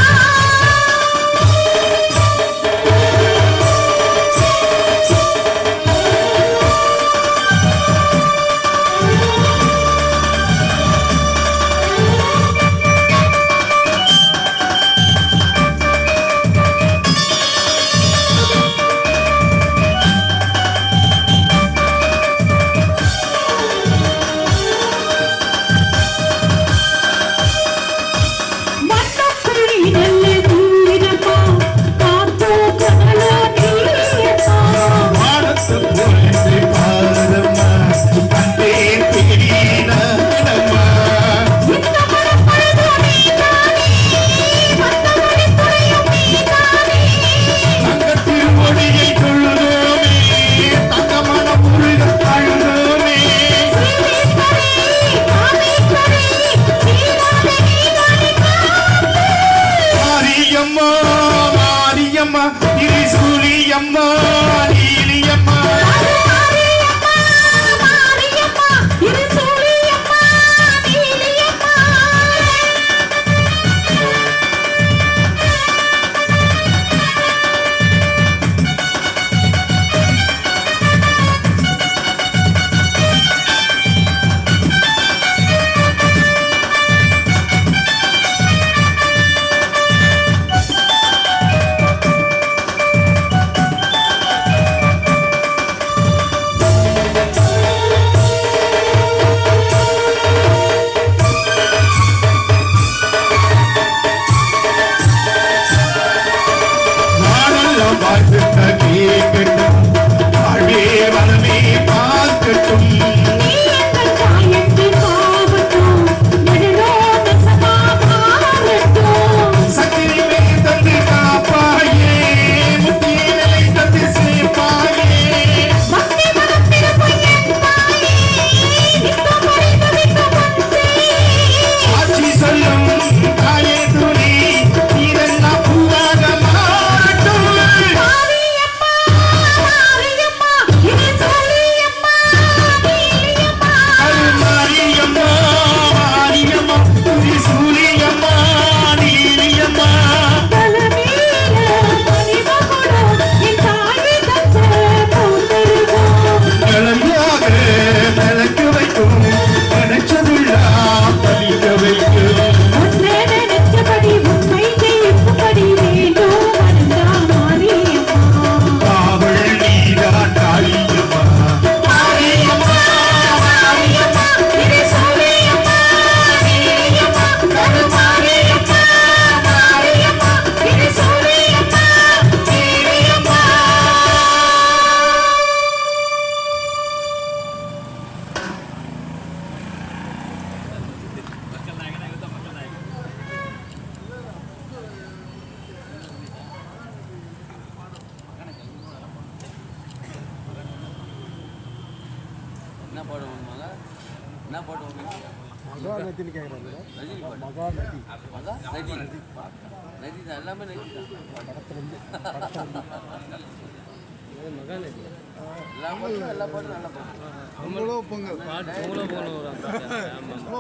திரிசூலியம்மா நீலியம்மா மாரியம்மா திரிசூலியம்மா நீலியம்மா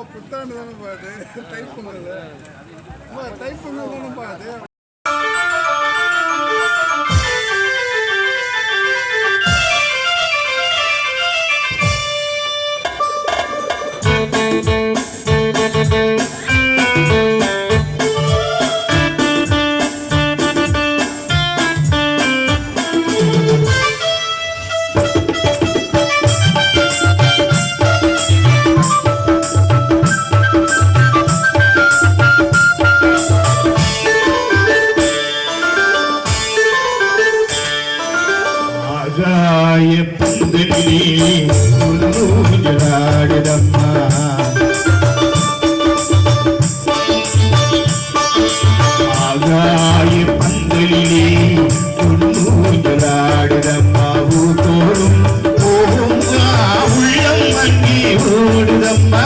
புத்தாண்டு தானே பாது தைப்பொங்கல் தானே பாது. ஆகாய பந்தலிலே உள்ளூஞ்சலாடுதம்மா ஆகாய பந்தலிலே உள்ளூஞ்சலாடுதம்மா ஊதோறும் போகும் உள்ளம் அங்கே ஓடுதம்மா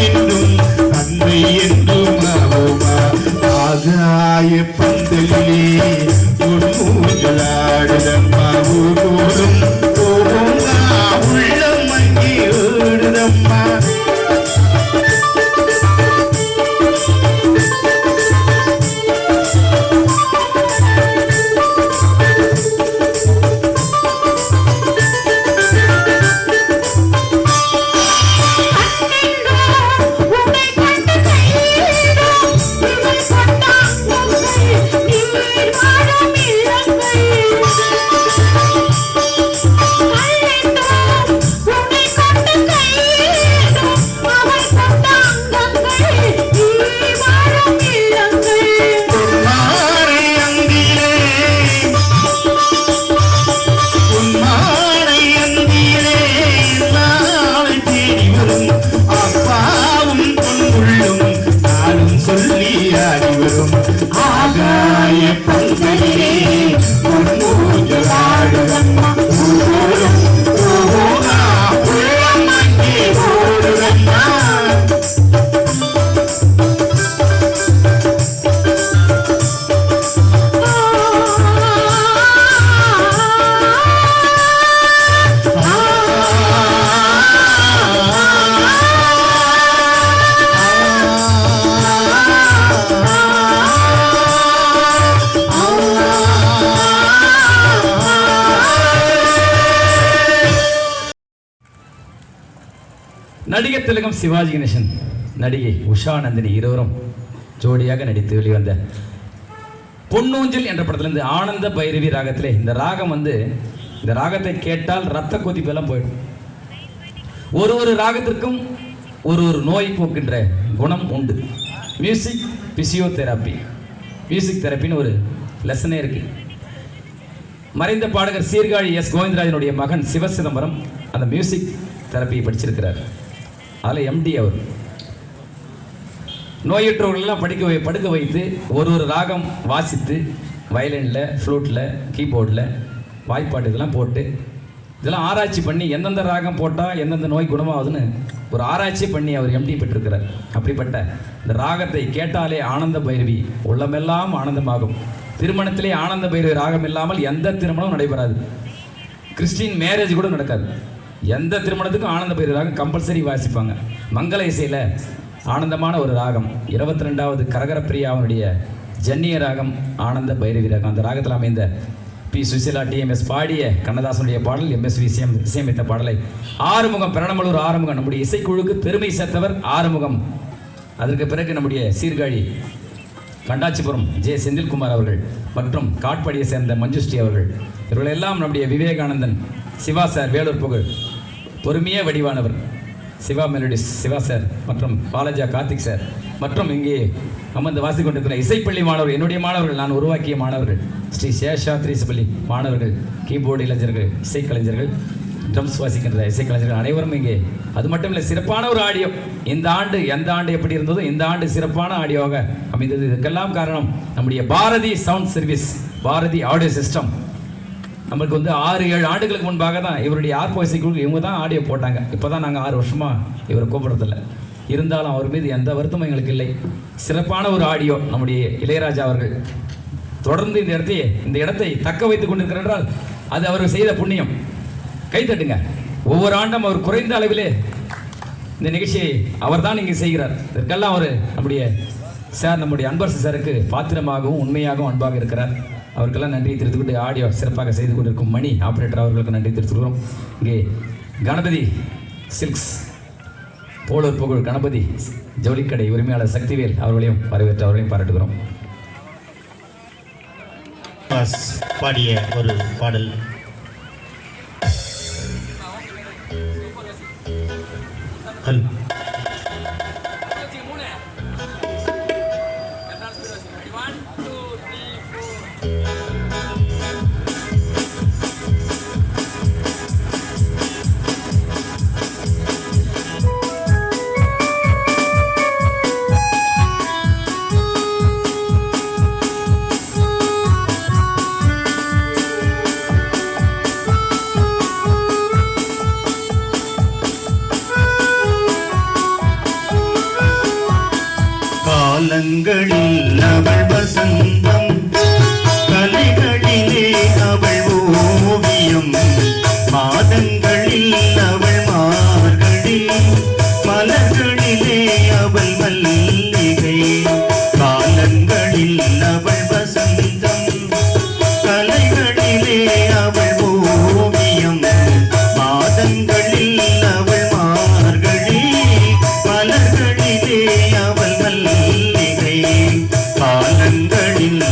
என்றும் அன்னை என்றும் நடிகர் திலகம் சிவாஜி கணேசன், நடிகை உஷா நந்தினி இருவரும் ஜோடியாக நடித்து வெளிவந்த பொன்னூஞ்சல் என்ற படத்திலிருந்து ஆனந்த பைரவி ராகத்திலே இந்த ராகம் இந்த ராகத்தை கேட்டால் ரத்த கொதிப்பெல்லாம் போயிடும். ஒரு ராகத்திற்கும் ஒரு நோய் போக்கின்ற குணம் உண்டு. மியூசிக் பிசியோதெரப்பி, மியூசிக் தெரப்பின்னு ஒரு லெசனே இருக்கு. மறைந்த பாடகர் சீர்காழி எஸ் கோவிந்தராஜனுடைய மகன் சிவசிதம்பரம் அந்த மியூசிக் தெரப்பியை படிச்சிருக்கிறார். அதில் எம்டி அவர். நோயற்றவர்களெல்லாம் படுக்க வைத்து ஒரு ராகம் வாசித்து வயலினில், ஃப்ளூட்டில், கீபோர்டில் வாய்ப்பாட்டு இதெல்லாம் போட்டு இதெல்லாம் ஆராய்ச்சி பண்ணி எந்தெந்த ராகம் போட்டால் எந்தெந்த நோய் குணமாகுதுன்னு ஒரு ஆராய்ச்சி பண்ணி அவர் எம்டி பெற்றிருக்கிறார். அப்படிப்பட்ட இந்த ராகத்தை கேட்டாலே ஆனந்த பைரவி உள்ளமெல்லாம் ஆனந்தமாகும். திருமணத்திலே ஆனந்த பைரவி ராகம் இல்லாமல் எந்த திருமணமும் நடைபெறாது. கிறிஸ்டின் மேரேஜ் கூட நடக்காது. எந்த திருமணத்துக்கும் ஆனந்த பைரவி ராகம் கம்பல்சரி வாசிப்பாங்க. மங்கள இசையில் ஆனந்தமான ஒரு ராகம் 22வது கரகரப்பிரியாவுடைய ஜன்னிய ராகம் ஆனந்த பைரவி ராகம். அந்த ராகத்தில் அமைந்த பி சுசிலா டிஎம்எஸ் பாடிய கண்ணதாசனுடைய பாடல், எம்எஸ்வி இசையமைத்த பாடலை ஆறுமுகம், பெரணமலூர் ஆறுமுகம் நம்முடைய இசைக்குழுக்கு பெருமை சேர்த்தவர் ஆறுமுகம். அதற்கு பிறகு நம்முடைய சீர்காழி கண்டாச்சிபுரம் ஜே செந்தில்குமார் அவர்கள் மற்றும் காட்பாடியை சேர்ந்த மஞ்சுஸ்ரீ அவர்கள், இவர்களெல்லாம் நம்முடைய விவேகானந்தன், சிவா சார், வேலூர் புகழ், பொறுமையே வடிவானவர் சிவா மெலடிஸ் சிவா சார் மற்றும் பாலஜா கார்த்திக் சார் மற்றும் இங்கே அமர்ந்து வாசிக் கொண்டிருக்கிற இசைப்பள்ளி மாணவர்கள், என்னுடைய மாணவர்கள், நான் உருவாக்கிய மாணவர்கள், ஸ்ரீ சேஷாத்ரி பள்ளி மாணவர்கள், கீபோர்டு இளைஞர்கள், இசைக்கலைஞர்கள், ட்ரம்ஸ் வாசிக்கின்ற இசைக்கலைஞர்கள் அனைவரும் இங்கே. அது மட்டும் இல்லை, சிறப்பான ஒரு ஆடியோ. இந்த ஆண்டு எந்த ஆண்டு எப்படி இருந்ததோ இந்த ஆண்டு சிறப்பான ஆடியோவாக அமைந்தது. இதுக்கெல்லாம் காரணம் நம்முடைய Bharathi sound service, Bharathi audio system. நம்மளுக்கு 6-7 ஆண்டுகளுக்கு முன்பாக தான் இவருடைய ஆர்போ இசைக்குழு இவங்க தான் ஆடியோ போட்டாங்க. இப்போ தான் நாங்கள் 6 வருஷமாக இவரை கூப்பிடுறதில்ல. இருந்தாலும் அவர் மீது எந்த வருத்தமும் எங்களுக்கு இல்லை. சிறப்பான ஒரு ஆடியோ நம்முடைய இளையராஜா அவர்கள் தொடர்ந்து இந்த இடத்தை தக்க வைத்துக் கொண்டிருக்கிறார் என்றால் அது அவர் செய்த புண்ணியம். கைத்தட்டுங்க. ஒவ்வொரு ஆண்டும் அவர் குறைந்த அளவிலே இந்த நிகழ்ச்சியை அவர் தான் இங்கே செய்கிறார். இதற்கெல்லாம் அவர் நம்முடைய சார், நம்முடைய அன்பர் சாருக்கு பாத்திரமாகவும் உண்மையாகவும் அன்பாக இருக்கிறார். அவருக்கெல்லாம் நன்றியை தெரிவித்துக்கொண்டு ஆடியோ சிறப்பாக செய்து கொண்டிருக்கும் மணி ஆப்ரேட்டர் அவர்களுக்கு நன்றி தெரிவித்துக்கிறோம். இங்கே கணபதி சில்க்ஸ், போலூர் புகழ் கணபதி ஜவுளிக்கடை உரிமையாளர் சக்திவேல் அவர்களையும் வரவேற்று அவர்களையும் பாராட்டுகிறோம். பாடிய ஒரு பாடல் காலங்களில் அவள் வசந்தம், கலைகளிலே அவள் ஓவியம், மாதங்களில் அவள் மார்கழி, மலர்களிலே அவள் மல்லிகை. காலங்களில் அவள் வசந்தம், கலைகளிலே அவள் ஓவியம், மாதங்களில் அவள் மார்கழி, மலர்களிலே அவள் மல்லிகை. காலங்களில்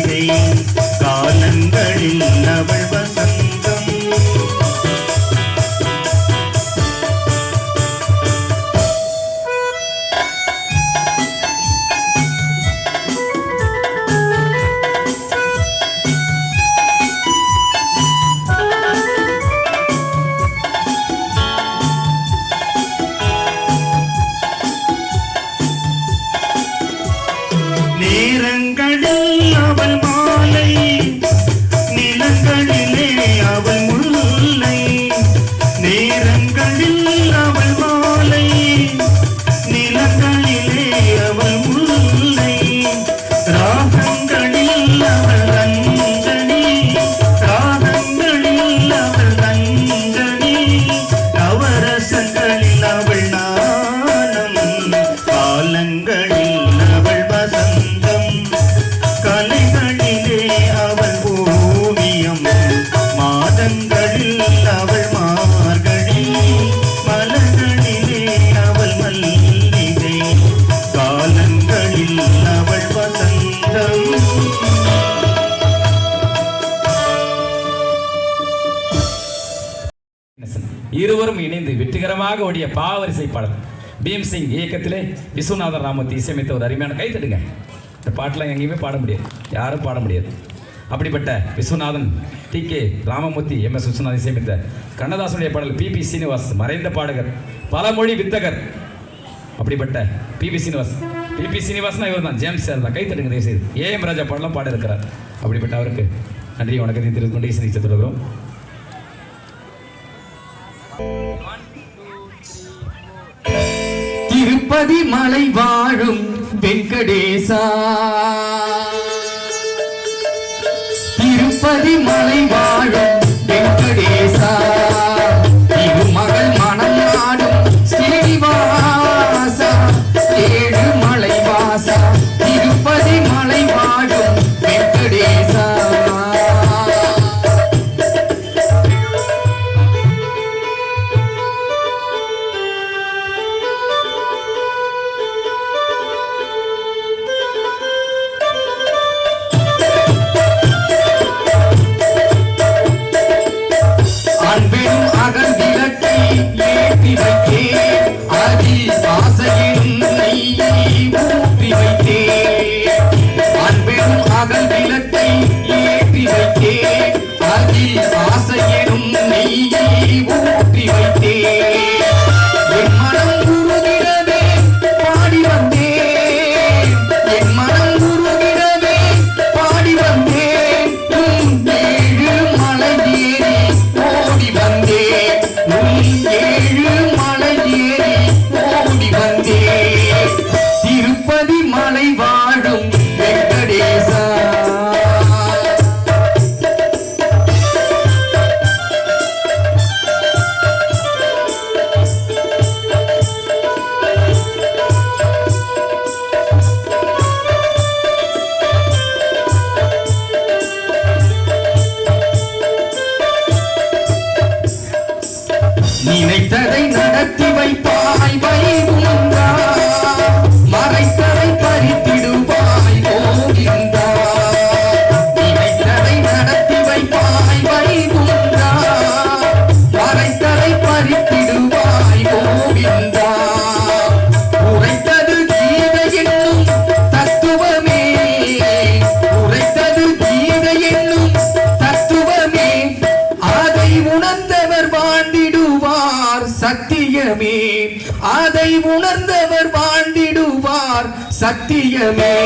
மல்லிகை காலங்களில் அவள் வசந்தம். நேரங்களில் அவள் மாலை, நிலங்களிலே அவள் முல்லை. நேரங்களில் அவள் மாலை, நிலங்களிலே அவள் முல்லை. ராகங்களில் அவள் ரஞ்சனி, ராகங்களில் அவள் ரஞ்சனி. நவரசங்களில் அவள் நாணம், காலங்களில் அவள் வசந்தம். கலைகளிலே அவள் ஓவியம், மாதங்களில் அவள் மார்கழி. மலர்களிலே அவள் மல்லிகை, காலங்களில் அவள் வசந்தம். இருவரும் இணைந்து வெற்றிகரமாக ஓடிய பாவரிசை பாடல் பீம் சிங் இயக்கத்திலே விஸ்வநாதன் ராமூர்த்தி இசையமைத்த ஒரு அருமையான கை தட்டுங்க. இந்த பாட்டெலாம் எங்கேயுமே பாட முடியாது, யாரும் பாட முடியாது. அப்படிப்பட்ட விஸ்வநாதன், டி.கே. ராமமூர்த்தி, எம்.எஸ். விஸ்வநாதன் இசையமைத்த கண்ணதாசனுடைய பாடல் பி.பி. சீனிவாஸ், மறைந்த பாடகர், பலமொழி வித்தகர். அப்படிப்பட்ட பி.பி. சீனிவாஸ், பி.பி. சீனிவாஸ்னா இவர் தான், ஜேம்ஸ் சார் தான். கை தட்டுங்க தயவு செய்து. ஏஎம் ராஜா பாடலாம் பாட இருக்கிறார். அப்படிப்பட்ட அவருக்கு நன்றி வணக்கத்தை தெரிவித்துக் கொண்டு இசை நிகழ்ச்சி தொடர்கிறோம். திருப்பதி மலை வாழும் வெங்கடேசா, திருப்பதி மலை வாழும் வெங்கடேசா. திருமகள் மனம் நாடும் ஸ்ரீனிவாசா, ஏழு மலை வாசா. திருப்பதி மலை வாழும் வெங்கடேசா. அன்பெனும் அகல் விளக்கை ஏற்றி வைத்தேன், அதில் ஆசையின் நெய்யை ஊற்றி வைத்தேன். அன்பெனும் அகல் விளக்கை ஏற்றி வைத்தேன், அதில் ஆசையெனும் நெய்யை ஊற்றி வைத்தேன். என் மனம் உருகிடவே பாடி வந்தேன், என் மனம் உருகிடவே பாடி வந்தேன். ஏழு மலை ஏறி ஓடி வந்தேன், ஏழு மலை ஏறி ஓடி வந்தேன். திருப்பதி மலை வாழும் வெங்கடேசா. நினைத்ததை நடத்தி வைப்பாய் வைகுந்தா, மறைத்ததை பறித்திடுவாய் கோவிந்தா. நினைத்ததை நடத்தி வைப்பாய் வைகுந்தா, மறைத்ததை பறித்திடுவாய் கோவிந்தா. உரைத்தது கீதை என்னும் தத்துவமே, உரைத்தது கீதை என்னும் தத்துவமே. அதை உணர்ந்தவர் வாழ்ந்திடுவார் சத்தியமே, அதை உணர்ந்தவர் வாழ்ந்திடுவார் சத்தியமே.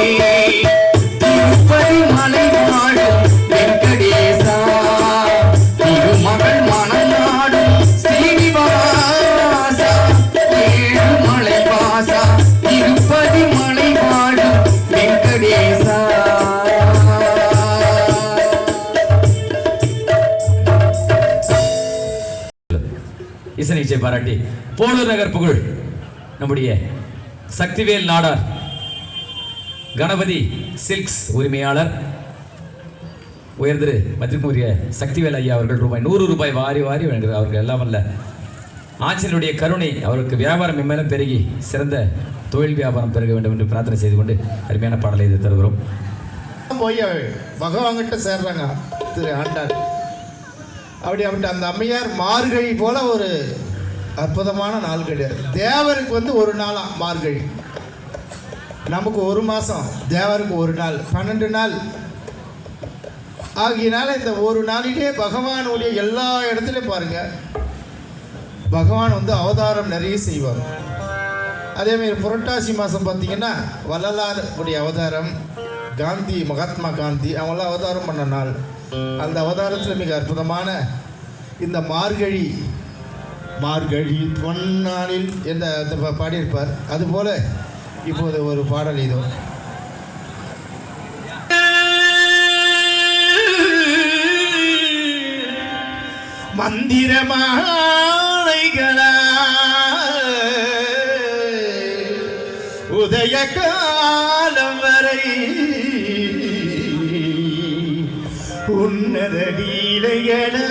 திருப்பதி மலை வாழும் வெங்கடேசா, திருமகள் மனம் நாடும் ஸ்ரீனிவாசா, ஏழு மலை வாசா. திருப்பதி மலை வாழும் வெங்கடேசா. இசை நிகழ்ச்சியை பாராட்டி போலூர் நகர் புகழ் நம்முடைய சக்திவேல் நாடார், கணபதி சில்க்ஸ் உரிமையாளர், உயர்திரு மதிப்புரிய சக்திவேல் ஐயா அவர்கள் ₹100 வாரி வாரி வழங்குகிறார். அவர்கள் எல்லாம் அல்ல ஆட்சியினுடைய கருணை அவருக்கு வியாபாரம் மேலும் பெருகி சிறந்த தொழில் வியாபாரம் பெருக வேண்டும் என்று பிரார்த்தனை செய்து கொண்டு அருமையான பாடலை இது தருகிறோம். போய் பகவான்கிட்ட சேர்றாங்க திரு ஆண்டாள். அப்படி அந்த அம்மையார் மார்கழி போல ஒரு அற்புதமான நாள் கிடையாது. தேவருக்கு வந்து ஒரு நாளாம் மார்கழி, நமக்கு ஒரு மாதம், தேவருக்கு ஒரு நாள், 12 நாள் ஆகியனால இந்த ஒரு நாளிலே பகவானுடைய எல்லா இடத்துலையும் பாருங்கள் பகவான் வந்து அவதாரம் நிறைய செய்வார். அதேமாதிரி புரட்டாசி மாதம் பார்த்திங்கன்னா வள்ளலார் உடைய அவதாரம், காந்தி, மகாத்மா காந்தி அவங்களாம் அவதாரம் பண்ண நாள். அந்த அவதாரத்தில் மிக அற்புதமான இந்த மார்கழி பொன்னாளில் என்ற அந்த பாடியிருப்பார். அதுபோல் இப்போது ஒரு பாடல் இதோ. மந்திரமாலைகளா உதய காலம் வரை உன்னத லீலைகளா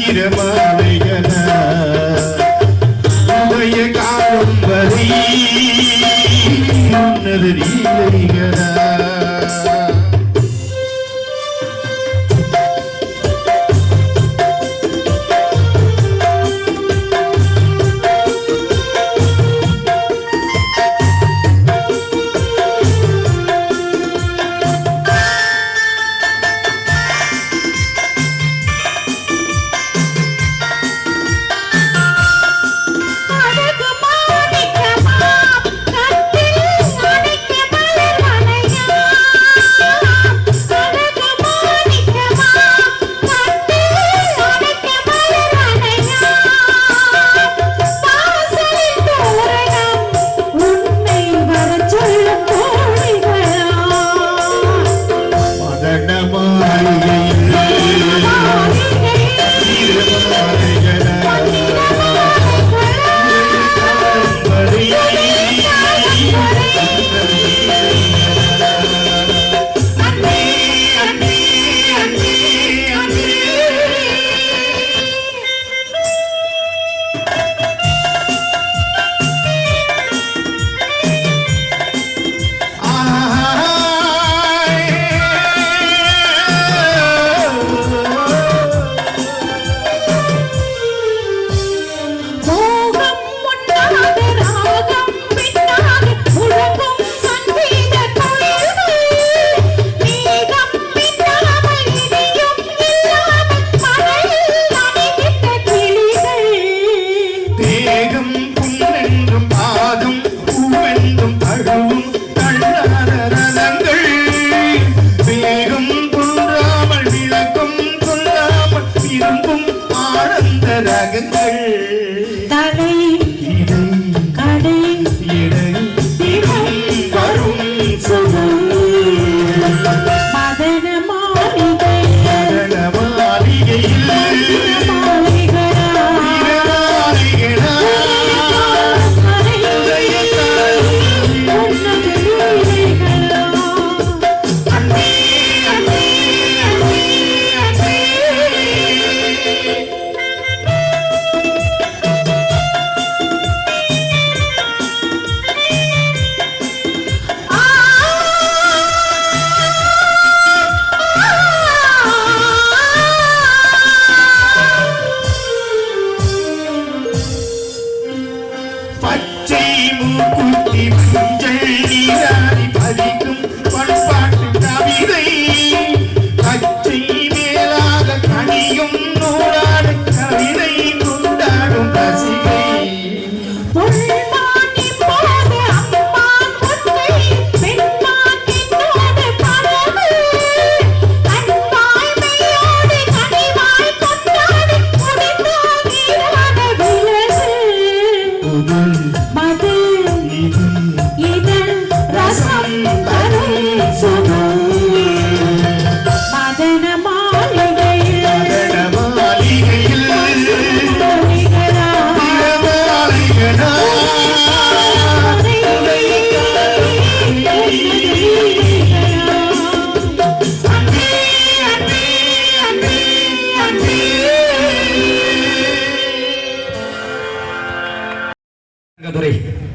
மந்திரமாலைகள உதய காலம் வரை உன்னத லீலைகள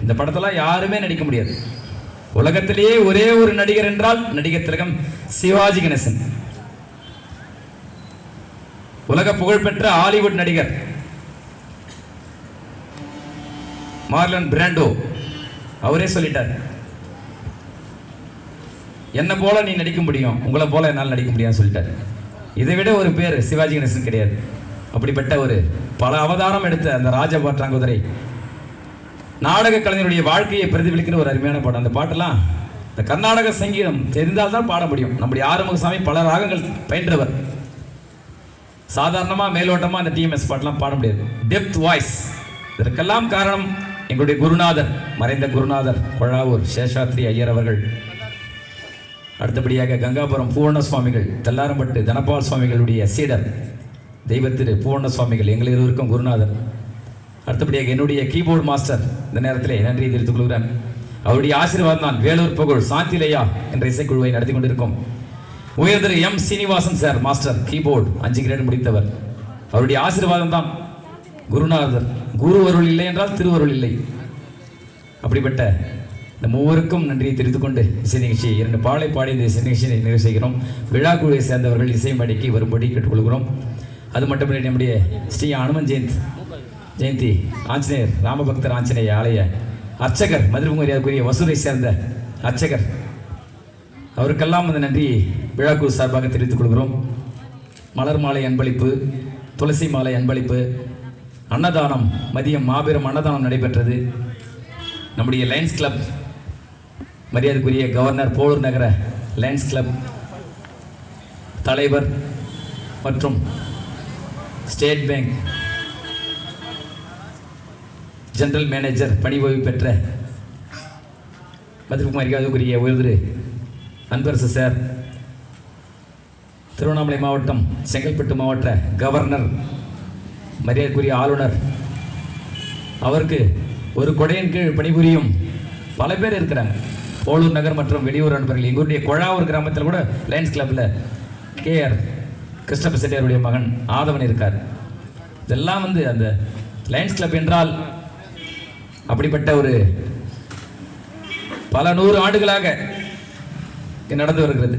இந்த படத்தெல்லாம் யாருமே நடிக்க முடியாது. உலகத்திலேயே ஒரே ஒரு நடிகர் என்றால் நடிகர் திலகம் சிவாஜி கணேசன். உலக புகழ்பெற்ற ஹாலிவுட் நடிகர் மார்லன் பிராண்டோ அவரே சொல்லிட்டார், என்ன போல நீ நடிக்க முடியும், உங்களை போல என்னால் நடிக்க முடியாதுன்னு சொல்லிட்டார். இதை விட ஒரு பேர் சிவாஜி கணேசன் கிடையாது. அப்படிப்பட்ட ஒரு பல அவதாரம் எடுத்த அந்த ராஜபாற்றாங்குதிரை நாடக கலைஞருடைய வாழ்க்கையை பிரதிபலிக்கிற ஒரு அருமையான பாடம். அந்த பாட்டெல்லாம் இந்த கர்நாடக சங்கீதம் தெரிந்தால்தான் பாட முடியும். நம்முடைய ஆறுமுகசாமி பல ராகங்கள் பயின்றவர். சாதாரணமாக மேலோட்டமாக அந்த டிஎம்எஸ் பாட்டெல்லாம் பாட முடியாது. Depth voice. இதற்கெல்லாம் காரணம் எங்களுடைய குருநாதர், மறைந்த குருநாதர் கொழாவூர் சேஷாத்ரி ஐயர் அவர்கள். அடுத்தபடியாக கங்காபுரம் பூர்ண சுவாமிகள், தெல்லாரம்பட்டு தனபால் சுவாமிகளுடைய சீடர் தெய்வத்திரு பூர்ண சுவாமிகள் எங்கள் இருவருக்கும் குருநாதர். அடுத்தபடியாக என்னுடைய கீபோர்டு மாஸ்டர், இந்த நேரத்திலே நன்றியை தெரிவித்துக் கொள்கிறேன். அவருடைய ஆசீர்வாதம் தான் வேலூர் புகழ் சாந்திலையா என்ற இசைக்குழுவை நடத்தி கொண்டிருக்கும் உயர்திரு M Srinivasan sir master, keyboard 5 grade முடித்தவர். அவருடைய ஆசீர்வாதம் தான் குருநாதர். குரு அருள் இல்லை என்றால் திருவருள் இல்லை. அப்படிப்பட்ட இந்த மூவருக்கும் நன்றியை தெரிவித்துக் கொண்டு இசை நிகழ்ச்சியை 2 பாடலை பாடி இந்த இசை நிகழ்ச்சியை நிறைவு செய்கிறோம். விழா குழுவை சேர்ந்தவர்கள் இசை மேடைக்கு வரும்படி கேட்டுக்கொள்கிறோம். அது மட்டுமில்லை, நம்முடைய ஸ்ரீ அனுமன் ஜெயந்தி ஆஞ்சநேயர் ராமபக்தர் ஆஞ்சநேய ஆலய அர்ச்சகர், மதுரை வசூரை சேர்ந்த அர்ச்சகர், அவருக்கெல்லாம் அந்த நன்றியை விழாக்குழு சார்பாக தெரிவித்துக் கொள்கிறோம். மலர் மாலை அன்பளிப்பு, துளசி மாலை அன்பளிப்பு, அன்னதானம், மதியம் மாபெரும் அன்னதானம் நடைபெற்றது. நம்முடைய லயன்ஸ் கிளப், மரியாதைக்குரிய கவர்னர், போலூர் நகர லயன்ஸ் கிளப் தலைவர் மற்றும் ஸ்டேட் பேங்க் ஜெனரல் மேனேஜர் பணி ஓய்வு பெற்ற மதிப்புக்குரிய உயர்திரு அன்பரசு சார், திருவண்ணாமலை மாவட்டம் செங்கல்பட்டு மாவட்ட கவர்னர், மரியாதைக்குரிய ஆளுநர், அவருக்கு ஒரு கொடையின் கீழ் பணிபுரியும் பல பேர் இருக்கிறாங்க. போலூர் நகர் மற்றும் வெளியூர் நண்பர்கள். எங்களுடைய கொழாவூர் கிராமத்தில் கூட லயன்ஸ் கிளப்பில் KR கிருஷ்ணப்ப செட்டியாருடைய மகன் ஆதவன் இருக்கார். இதெல்லாம் அந்த லயன்ஸ் கிளப் என்றால் அப்படிப்பட்ட ஒரு பல 100 ஆண்டுகளாக நடந்து வருகிறது.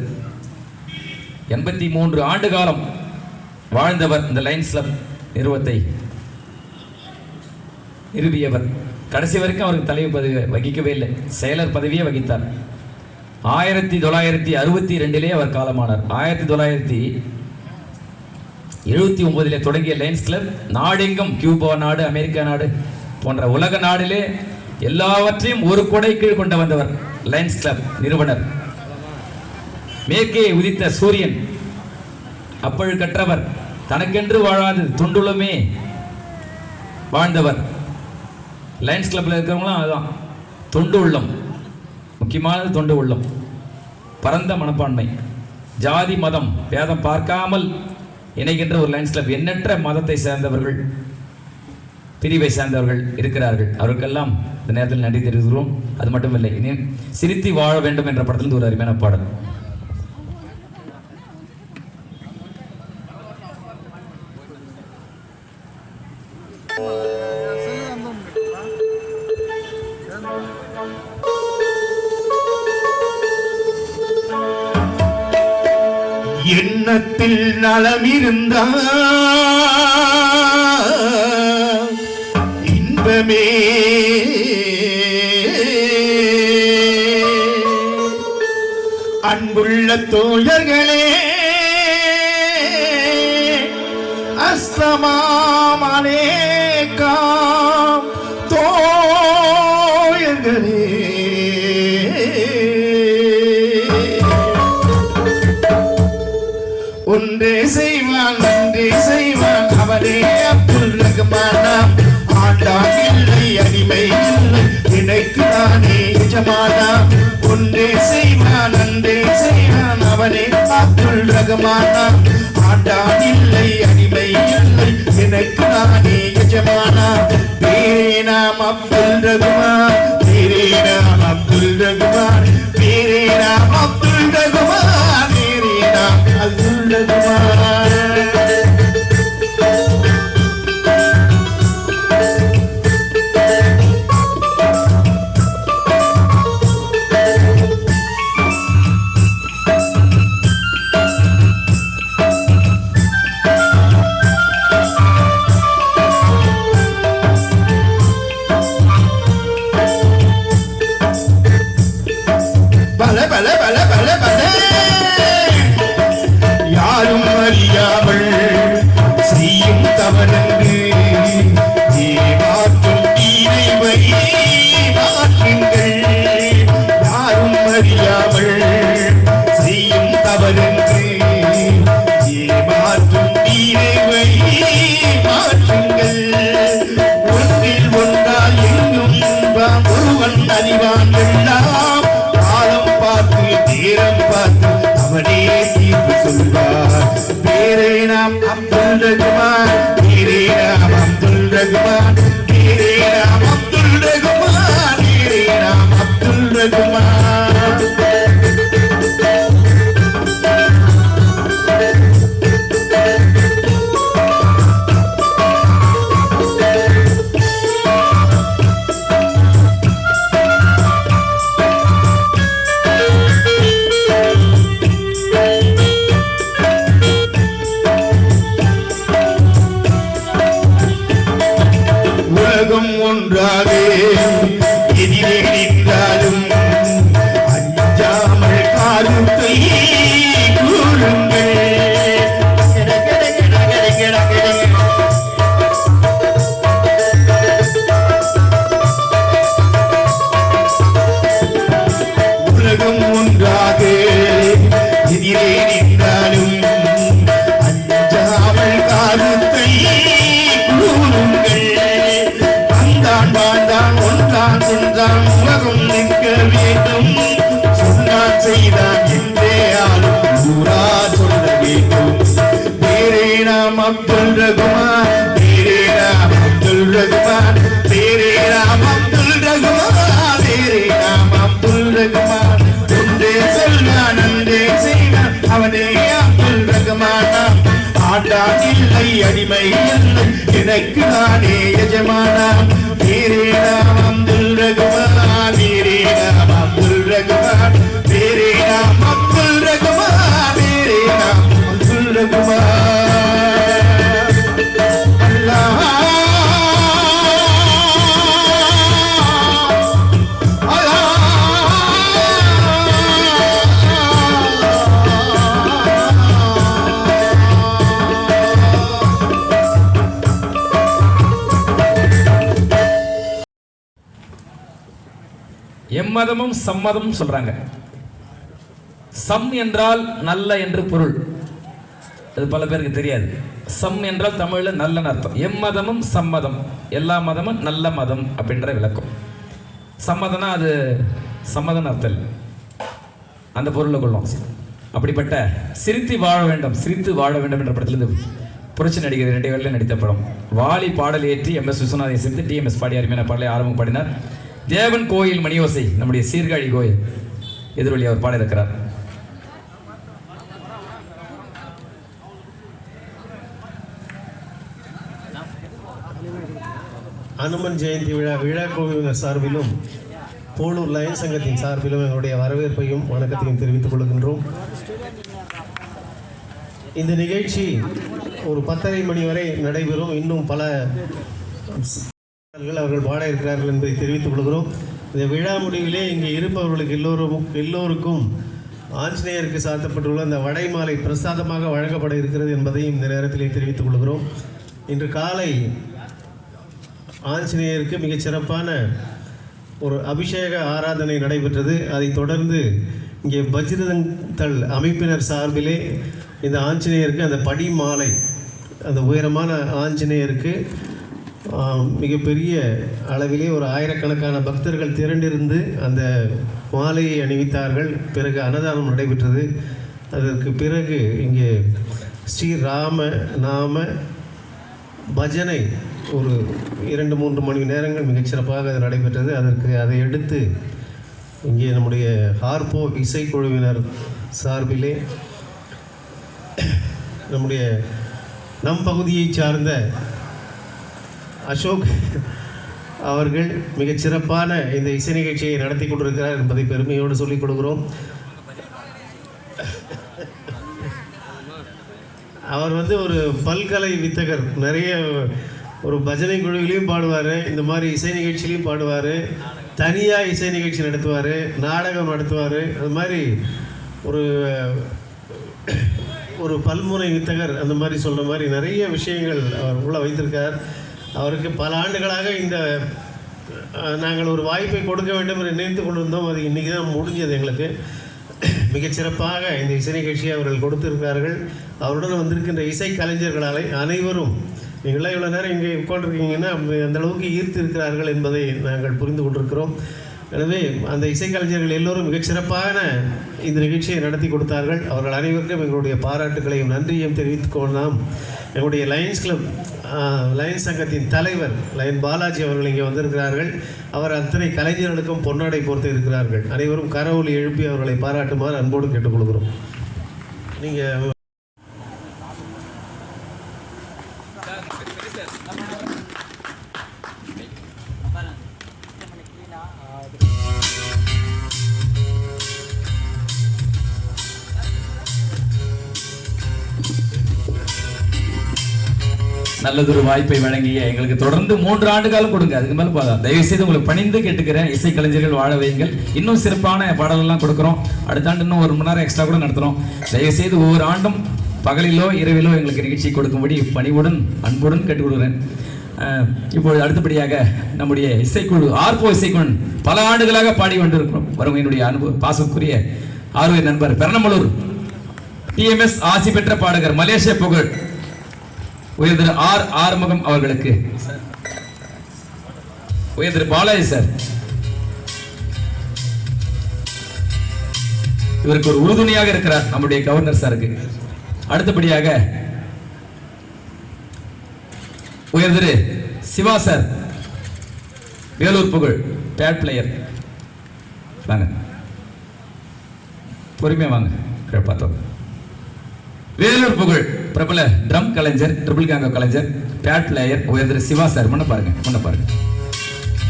83 ஆண்டு காலம் வாழ்ந்தவர் இந்த லயன்ஸ் கிளப் நிறுவத்தை நிறுவியவர். கடைசி வரைக்கும் அவருக்கு தலைவர் பதவி வகிக்கவே இல்லை, செயலர் பதவியே வகித்தார். 1962 அவர் காலமானார். 1979 தொடங்கிய லயன்ஸ் கிளப் நாடெங்கும், கியூபா நாடு, அமெரிக்கா நாடு போன்ற உலக நாடிலே எல்லாவற்றையும் ஒரு கொடை கீழ் கொண்டு வந்தவர் லயன்ஸ் கிளப் நிறுவனர். மேற்கே உதித்த சூரியன், அப்பழு கற்றவர், தனக்கென்று வாழாது தொண்டுள்ளமே வாழ்ந்தவர். லயன்ஸ் கிளப்பில் இருக்கிறவங்களாம் அதுதான், தொண்டு உள்ளம். முக்கியமானது தொண்டு உள்ளம், பரந்த மனப்பான்மை, ஜாதி மதம் பேதம் பார்க்காமல் இணைகின்ற ஒரு லயன்ஸ் கிளப். எண்ணற்ற மதத்தை சேர்ந்தவர்கள், பிரிவை சேர்ந்தவர்கள் இருக்கிறார்கள். அவருக்கெல்லாம் இந்த நேரத்தில் நன்றி தெரிவிக்கிறோம். அது மட்டுமில்லை, இனி சிரித்து வாழ வேண்டும் என்ற படத்திலிருந்து ஒரு அருமையான பாடல். எண்ணத்தில் நலம் இருந்தால் இன்பமே, அன்புள்ள தோழர்களே, அஸ்ஸலாமு அலைக்கும் தோழர்களே. ஒன்றே செய்வான் நன்றே செய்வான், அவனே அப்துல் ரஹ்மானாம். ஆண்டான் இல்லை அடிமை இல்லை, நினைக்கு நானே எஜமானாம். ஒன்றே செய்வான் நன்றே செய்வான், அவனே அப்துல் ரஹ்மானாம். ஆண்டான் இல்லை அடிமை இல்லை, நினைக்கு நானே எஜமானாம். பேரே நாம் அப்துல் ரஹ்மான், பேரே நாம் அப்துல் ரஹ்மான், பேரே நாம் அப்துல் ரஹ்மான், பேரே நாம் அப்துல் ரஹ்மான். உலகம் ஒன்றாக எதிரே நின்றாலும் அஞ்சாமல் காலத்தை கூறுங்கள். உலகம் ஒன்றாக எதிரே நின்றாலும் அஞ்சாமல் காலத்தை கூறுங்கள். வந்தான் வாழ்ந்தான் ஒன்றான் கொன்றான் உலகம் நிற்க வேண்டும். சொன்னான் செய்தான் என்றே ஆளும் ஊரா சொல்ல வேண்டும். பேரே நாம் அப்துல் ரகுமான், பேரே நாம் அப்துல் ரகுமான், பேரே நாம் அப்துல் ரகுமான், பேரே நாம் அப்துல் ரகுமான். ஒன்றே சொல்வான் அன்றே செய்வான் அவனே அப்துல் ரகுமான். ஆண்டான் இல்லை அடிமை இல்லை எனக்கு நானே எஜமானாம். பேரே நாம் அப்துல் ரகுமான், பேரே நாம் அப்துல் ரகுமான், பேரே நாம் அப்துல் ரகுமான், பேரே நாம் அப்துல் ரகுமான். அல்லாஹ் எம்மதமும் சம்மதமும் சொல்றாங்க. சம் என்றால் நல்ல என்று பொருள். அது பல பேருக்கு தெரியாது. சம் என்றால் தமிழ்ல நல்லன்னு அர்த்தம். எம்மதமும் சம்மதம், எல்லா மதமும் நல்ல மதம் அப்படின்ற விளக்கம். சம்மதம்னா அது சம்மதம்னு அர்த்தம் இல்லை, அந்த பொருளை கொள்ளும். அப்படிப்பட்ட சிரித்து வாழ வேண்டும், சிரித்து வாழ வேண்டும் என்ற படத்திலிருந்து புரட்சி நடிகர் 2 வேளையில் நடித்த படம். வாலி பாடல் ஏற்றி MS விஸ்வநாதன் சேர்ந்து TMS பாடி அருமையான பாடலை ஆரம்பம் பாடினார். தேவன் கோயில் மணியோசை நம்முடைய சீர்காழி கோயில் எதிரொலி அவர் பாட இருக்கிறார். அனுமன் ஜெயந்தி விழா குழுவினர் சார்பிலும் போலூர் லயன் சங்கத்தின் சார்பிலும் எங்களுடைய வரவேற்பையும் வணக்கத்தையும் தெரிவித்துக் கொள்கின்றோம். இந்த நிகழ்ச்சி ஒரு 10:30 மணி வரை நடைபெறும். இன்னும் பல அவர்கள் பாட இருக்கிறார்கள் என்பதை தெரிவித்துக் கொள்கிறோம். இந்த விழா முடிவிலே இங்கே இருப்பவர்களுக்கு எல்லோருக்கும் ஆஞ்சநேயருக்கு சாத்தப்பட்டுள்ள அந்த வடை மாலை பிரசாதமாக வழங்கப்பட இருக்கிறது என்பதையும் இந்த நேரத்திலே தெரிவித்துக் கொள்கிறோம். இன்று காலை ஆஞ்சநேயருக்கு மிகச் சிறப்பான ஒரு அபிஷேக ஆராதனை நடைபெற்றது. அதைத் தொடர்ந்து இங்கே பஜ்ரங்தள் அமைப்பினர் சார்பிலே இந்த ஆஞ்சநேயருக்கு அந்த படி மாலை, அந்த உயரமான ஆஞ்சநேயருக்கு மிகப்பெரிய அளவிலே ஒரு ஆயிரக்கணக்கான பக்தர்கள் திரண்டிருந்து அந்த மாலையை அணிவித்தார்கள். பிறகு அன்னதானம் நடைபெற்றது. அதற்கு பிறகு இங்கே ஸ்ரீராம நாம பஜனை ஒரு 2-3 மணி நேரங்கள் மிகச்சிறப்பாக அது நடைபெற்றது. அதை எடுத்து இங்கே நம்முடைய ஹார்போ இசைக்குழுவினர் சார்பிலே நம்முடைய நம் பகுதியை சார்ந்த அசோக் அவர்கள் மிகச் சிறப்பான இந்த இசை நிகழ்ச்சியை நடத்தி கொண்டிருக்கிறார் என்பதை பெருமையோடு சொல்லிக் கொடுக்கிறோம். அவர் ஒரு பல்கலை வித்தகர். நிறைய ஒரு பஜனை குழுவிலையும் பாடுவார், இந்த மாதிரி இசை நிகழ்ச்சியிலையும் பாடுவார், தனியாக இசை நிகழ்ச்சி நடத்துவார், நாடகம் நடத்துவார். அது மாதிரி ஒரு பல்முனை வித்தகர், அந்த மாதிரி சொல்கிற மாதிரி நிறைய விஷயங்கள் அவர் உள்ள வைத்திருக்கார். அவருக்கு பல ஆண்டுகளாக நாங்கள் ஒரு வாய்ப்பை கொடுக்க வேண்டும் என்று நினைத்து கொண்டிருந்தோம். அது இன்றைக்கி தான் முடிஞ்சது எங்களுக்கு. மிகச்சிறப்பாக இந்த இசை நிகழ்ச்சியை அவர்கள் கொடுத்திருக்கிறார்கள். அவருடன் வந்திருக்கின்ற இசை கலைஞர்களால் அனைவரும் நீங்களாம் இவ்வளோ நேரம் இங்கே உட்காந்துருக்கீங்கன்னா அந்தளவுக்கு ஈர்த்து இருக்கிறார்கள் என்பதை நாங்கள் புரிந்து கொண்டிருக்கிறோம். எனவே அந்த இசைக்கலைஞர்கள் எல்லோரும் மிகச்சிறப்பான இந்த நிகழ்ச்சியை நடத்தி கொடுத்தார்கள். அவர்கள் அனைவருக்கும் எங்களுடைய பாராட்டுகளையும் நன்றியையும் தெரிவித்துக்கொள்ளலாம். எங்களுடைய லயன்ஸ் சங்கத்தின் தலைவர் லயன் பாலாஜி அவர்கள் இங்கே வந்திருக்கிறார்கள். அவர் அத்தனை கலைஞர்களுக்கும் பொன்னாடை பொறுத்து இருக்கிறார்கள். அனைவரும் கரவொலி எழுப்பி அவர்களை பாராட்டுமாறு அன்போடு கேட்டுக்கொள்கிறோம். நீங்கள் நல்லதொரு வாய்ப்பை வழங்கிய எங்களுக்கு தொடர்ந்து 3 ஆண்டு காலம் கொடுங்க. அதுக்கு மேல போதும். தயவு செய்து உங்களுக்கு பணிந்து கேட்டுக்கிறேன். இசை கலைஞர்கள் வாழ வையுங்கள். இன்னும் சிறப்பான பாடலெல்லாம் கொடுக்குறோம். அடுத்த ஆண்டு இன்னும் 1 மணி நேரம் எக்ஸ்ட்ரா கூட நடத்துறோம். தயவு செய்து ஒவ்வொரு ஆண்டும் பகலிலோ இரவிலோ எங்களுக்கு நிகழ்ச்சி கொடுக்கும்படி பணிவுடன் அன்புடன் கேட்டுக்கொள்கிறேன். இப்பொழுது அடுத்தபடியாக நம்முடைய இசைக்குழு ஆர்போ இசைக்குழு பல ஆண்டுகளாக பாடி கொண்டிருக்கிறோம். வரும் என்னுடைய பாசத்துக்குரிய ஆர்வ நண்பர் பெரணமலூர் TMS ஆசி பெற்ற பாடகர் மலேசிய புகழ் உயர்திரு ஆறுமுகம் அவர்களுக்கு உயர்திரு பாலாஜி சார் இவருக்கு ஒரு உறுதுணையாக இருக்கிறார் நம்முடைய கவர்னர் சாருக்கு. அடுத்தபடியாக உயர்திரு சிவா சார் வேலூர் புகழ் பேட் பிளேயர். வாங்க பொறுமையா வாங்க பார்த்தோம். வேலூர் புகழ் பிரபல ட்ரம் கலைஞர், ட்ரிபிள் கேங்கோ கலைஞர், பேட் பிளேயர் உயர்திரு சிவா சார். முன்ன பாருங்க.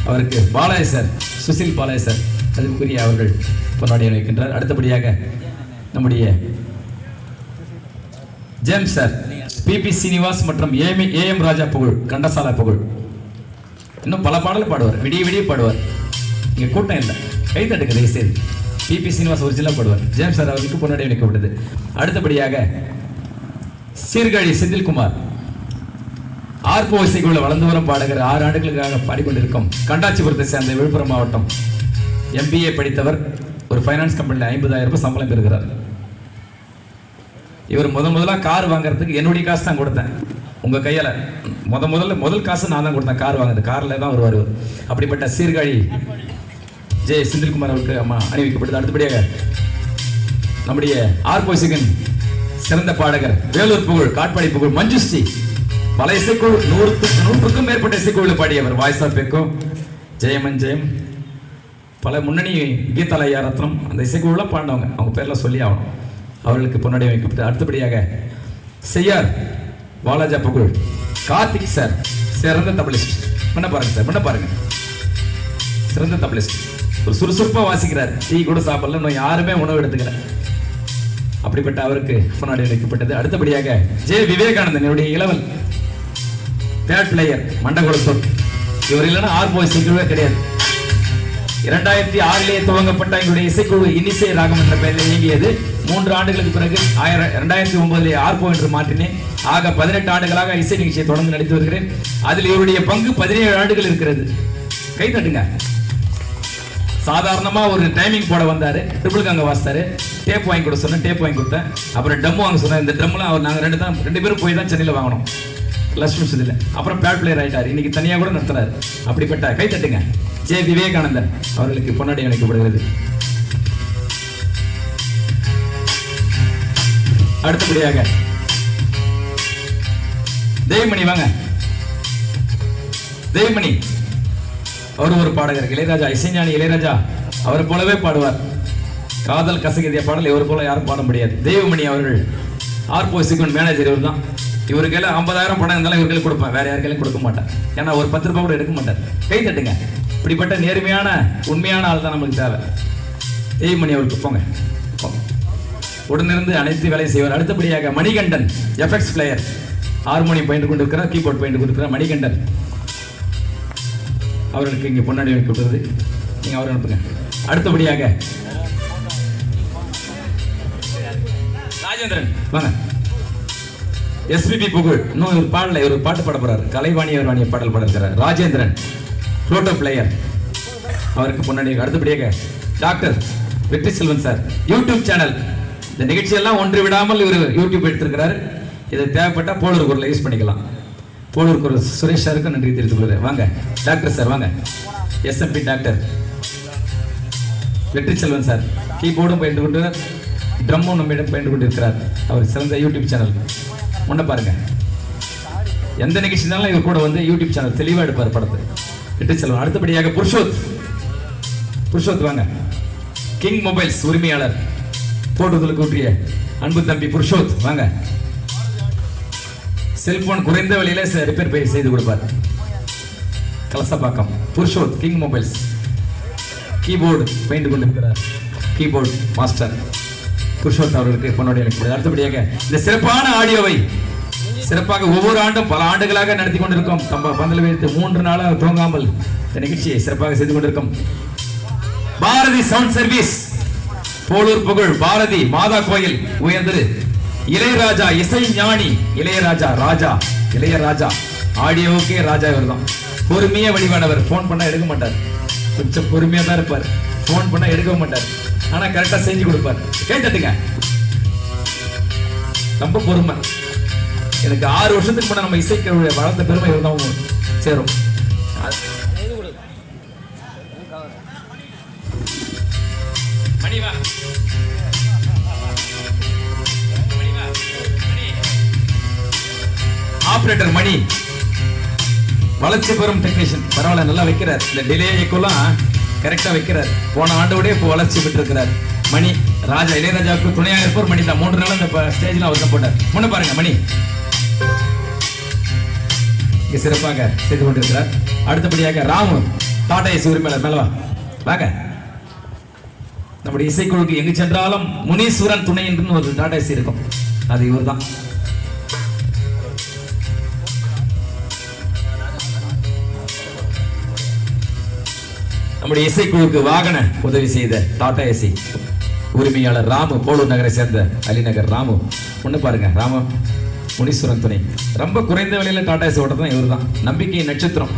அவருக்கு பாலாஜி சார், சுசில் பாலாஜி சார் அதுக்குரிய அவர்கள் கொண்டாடி வைக்கின்றார். அடுத்தபடியாக நம்முடைய ஜேம்ஸ் சார், PP சீனிவாஸ் மற்றும் AM ராஜா புகழ் கண்டசாலா புகழ். இன்னும் பல பாடல் பாடுவார், விடிய பாடுவார். இங்க கூட்டம் இல்லை, கை தட்டுக்கு தயவு செய்து. PP சீனிவாஸ் ஒரிஜினலாக பாடுவார். ஜேம்ஸ் சார் அவருக்கு கொண்டாடி வைக்கப்பட்டது. அடுத்தபடியாக சீர்காழி செந்தில்குமார் ஆர்போ இசைக்குள்ள வளர்ந்து வரும் பாடகர். 6 ஆண்டுகளுக்காக பாடிக்கொண்டிருக்கும் கண்டாச்சிபுரத்தை சேர்ந்த விழுப்புரம் மாவட்டம். MBA படித்தவர். ஒரு ஃபைனான்ஸ் கம்பெனியில் 50,000 ரூபாய் சம்பளம் பெறுகிறார். இவர் முதலாக கார் வாங்குறதுக்கு என்னுடைய காசு தான் கொடுத்தேன். உங்க கையால முதல் காசு நான் தான் கொடுத்தேன் கார் வாங்குறது. கார்ல தான் வருவார். அப்படிப்பட்ட சீர்காழி செந்தில்குமார் அவருக்கு அணிவிக்கப்பட்டது. அடுத்தபடியாக நம்முடைய ஆர்போ இசையின் சிறந்த பாடகர் வேலூர் புகழ் காட்பாடி புகழ் மஞ்சுஸ்ரீ. பல இசைக்குழு 100க்கும் மேற்பட்ட இசைக்குழு பாடியவர். வாய்ஸ் ஆஃப் எக்கோ, ஜெயமன் ஜெயம், பல முன்னணி கீதாலயா ரத்னம் அந்த இசைக்குழுலாம் பாடினவங்க. அவங்க பேர்லாம் சொல்லி ஆகணும். அவர்களுக்கு பொன்னாடி வைக்கப்பட்டது. அடுத்தபடியாக செய்யார் பாலாஜா புகழ் கார்த்திக் சார் சிறந்த தபலிஸ்ட். பண்ண பாருங்க சிறந்த தபலிஸ்ட். ஒரு சுறுசுறுப்பா வாசிக்கிறார். டீ கூட சாப்பிடல, இன்னும் யாருமே உணவு எடுத்துக்கல. அப்படிப்பட்ட அவருக்கு பொன்னாடி வைக்கப்பட்டது. அடுத்தபடியாக விவேகானந்தன் என்னுடைய இளவல் பேட் பிளேயர் மண்டகுளத்தூர். இவர் இல்லைன்னா ஆர்போ இசைக்குழுவே கிடையாது. 2006 துவங்கப்பட்ட எங்களுடைய இசைக்குழு இன்னிசை ராகம் என்ற பெயரில் இயங்கியது. 3 ஆண்டுகளுக்கு பிறகு 2009 ஆர்போ என்று மாற்றினேன். ஆக 18 ஆண்டுகளாக இசை நிகழ்ச்சியை தொடர்ந்து நடித்து வருகிறேன். அதில் இவருடைய பங்கு 17 ஆண்டுகள் இருக்கிறது. கை தட்டுங்க. சாதாரணமா ஒரு டைமிங் போட வந்தாரு. ட்ரிபிள் கேங்க வாசித்தாரு. டேப் வாங்கி கொடுக்க சொன்னேன், டேப் வாங்கி கொடுத்தேன். அப்புறம் ட்ரம் வாங்க சொன்னேன். இந்த ட்ரம்லாம் அவர் நாங்கள் 2 பேரும் போய் தான் சென்னையில் வாங்கணும். லட்சுமி. அப்புறம் பேட் பிளேயர் ஆயிட்டார். இன்னைக்கு தனியாக கூட நடத்துறாரு. அப்படிப்பட்ட கை தட்டுங்க. விவேகானந்தன் அவர்களுக்கு பொன்னாடி அளிக்கப்படுகிறது. அடுத்தபடியாக தேவமணி வாங்க. தேவமணி அவர் ஒரு பாடகர். இளையராஜா இசைஞானி இளையராஜா அவரை போலவே பாடுவார். காதல் கசகிதிய பாடல் இவர் போல யாரும் பாட முடியாது. தேவமணி அவர்கள் ஆர்போ இசைக்குழு மேனேஜர். இவர் தான். இவருக்கு 50,000 பணம் இருந்தாலும் இவர்களுக்கு கொடுப்பேன், வேற யாருக்கையும் கொடுக்க மாட்டேன். ஏன்னா ஒரு 10 ரூபாய் கூட எடுக்க மாட்டார். கை தட்டுங்க. இப்படிப்பட்ட நேர்மையான உண்மையான ஆள் தான் நமக்கு தேவை. தேவமணி அவருக்கு போங்க. உடனிருந்து அனைத்து வேலையும் செய்வார். அடுத்தபடியாக மணிகண்டன் எஃபெக்ட்ஸ் பிளேயர். ஹார்மோனியம் பயின்று கொண்டிருக்கிறார், கீபோர்ட் பயின்று கொண்டிருக்கிறார் மணிகண்டன். அவர்களுக்கு இங்கே பொன்னாடி வைக்கப்பட்டது. நீங்க அவர் அனுப்புங்க. அடுத்தபடியாக ராஜேந்திரன் வாங்க. SPB புகழ் இன்னும் ஒரு பாடல ஒரு பாட்டு பாட போறாரு. கலைவாணி அவர்வாணிய பாடல் பாடுகிறார். Rajendran Pluto player. அவருக்கு பொன்னாடி. அடுத்தபடியாக டாக்டர் வெற்றி செல்வன் சார் யூடியூப் சேனல். இந்த நிகழ்ச்சியெல்லாம் ஒன்று விடாமல் இவர் யூடியூப் எடுத்திருக்கிறார். இதை தேவைப்பட்ட போலூர் குரலை யூஸ் பண்ணிக்கலாம். போலூர் குரல் சுரேஷ் சாருக்கு நன்றி தெரிவித்துக் கொள்கிறேன். வாங்க டாக்டர் சார் வாங்க. SMP டாக்டர் வெற்றி செல்வன் சார் கீபோர்டும் பயின்று கொண்டு ட்ரம்மும் நம்மிடம் பயின்று கொண்டிருக்கிறார். அவர் சிறந்த யூடியூப் சேனல். முன்ன பாருங்க. எந்த நிகழ்ச்சினாலும் இவர் கூட வந்து யூடியூப் சேனல் தெளிவாக எடுப்பார் படத்தை. வெற்றி செல்வன். அடுத்தபடியாக புருஷோத் வாங்க. கிங் மொபைல்ஸ் உரிமையாளர் போட்டுதலுக்கு ஊற்றிய அன்பு தம்பி புருஷோத் வாங்க. செல்போன் குறைந்த விலையில ரிப்பேர் செய்து கொடுப்பார். Kalasapakkam Purushoth king mobiles. Keyboard பயின்று கொண்டிருக்கிறார். கீபோர்டு மாஸ்டர் புருஷோத் அவர்களுக்கு பொன்னாடி அளிக்கப்படுகிறது. அடுத்தபடியாக இந்த சிறப்பான ஆடியோவை சிறப்பாக ஒவ்வொரு ஆண்டும் பல ஆண்டுகளாக நடத்தி கொண்டிருக்கும் பந்தல் வைத்து 3 நாளாக தூங்காமல் இந்த நிகழ்ச்சியை சிறப்பாக செய்து கொண்டிருக்கும் பாரதி சவுண்ட் சர்வீஸ் போலூர் புகழ் பாரதி மாதா கோயில் உயர்ந்தது இளையராஜா இசை ஞானி இளையராஜா ஆடியோவுக்கே ராஜா இவர்தான். பொறுமையா வழிபாடவர். போன் பண்ணா எடுக்க மாட்டார், கொஞ்சம் பொறுமையா தான் இருப்பார். போன் பண்ணா எடுக்க மாட்டார், ஆனா கரெக்டா செஞ்சு கொடுப்பார். கேட்டுங்க, ரொம்ப பொறுமை. எனக்கு 6 வருஷத்துக்கு முன்னாடி நம்ம இசைக்கு வளர்ந்த பெருமை இருந்தாலும் சேரும். ஆபரேட்டர் மணி வளர்ச்சி பெறும் டெக்னீஷியன், பரவாயில்ல, நல்லா வைக்கிறார். இந்த டிலே எல்லாம் கரெக்டா வைக்கிறார். போன ஆண்டோட இப்போ வளர்ச்சி பெற்று இருக்கிறார் மணி. ராஜா இளையராஜாவுக்கு துணையாக இருப்பவர் மணி தான். 3 நாள் இந்த ஸ்டேஜ்ல அவர் தான் போட்டார். முன்ன பாருங்க மணி இங்க சிறப்பாக செய்து கொண்டிருக்கிறார். அடுத்தபடியாக ராமு டாடா ஏசி உரிமையாளர், மேலவா வாங்க. நம்முடைய இசைக்குழுக்கு எங்கு சென்றாலும் முனீஸ்வரன் துணை என்று ஒரு டாடா ஏசி இருக்கும், அது இவர் தான். நம்முடைய இசைக்குழுக்கு வாகன உதவி செய்த டாடா ஏசி உரிமையாளர் ராமு, போலூர் நகரை சேர்ந்த அலிநகர் ராமு. ஒண்ணு பாருங்க, ராமு முனீஸ்வரன் துணை. ரொம்ப குறைந்த விலையில டாடா ஏசி ஓட்ட தான் இவர் தான். நம்பிக்கை நட்சத்திரம்,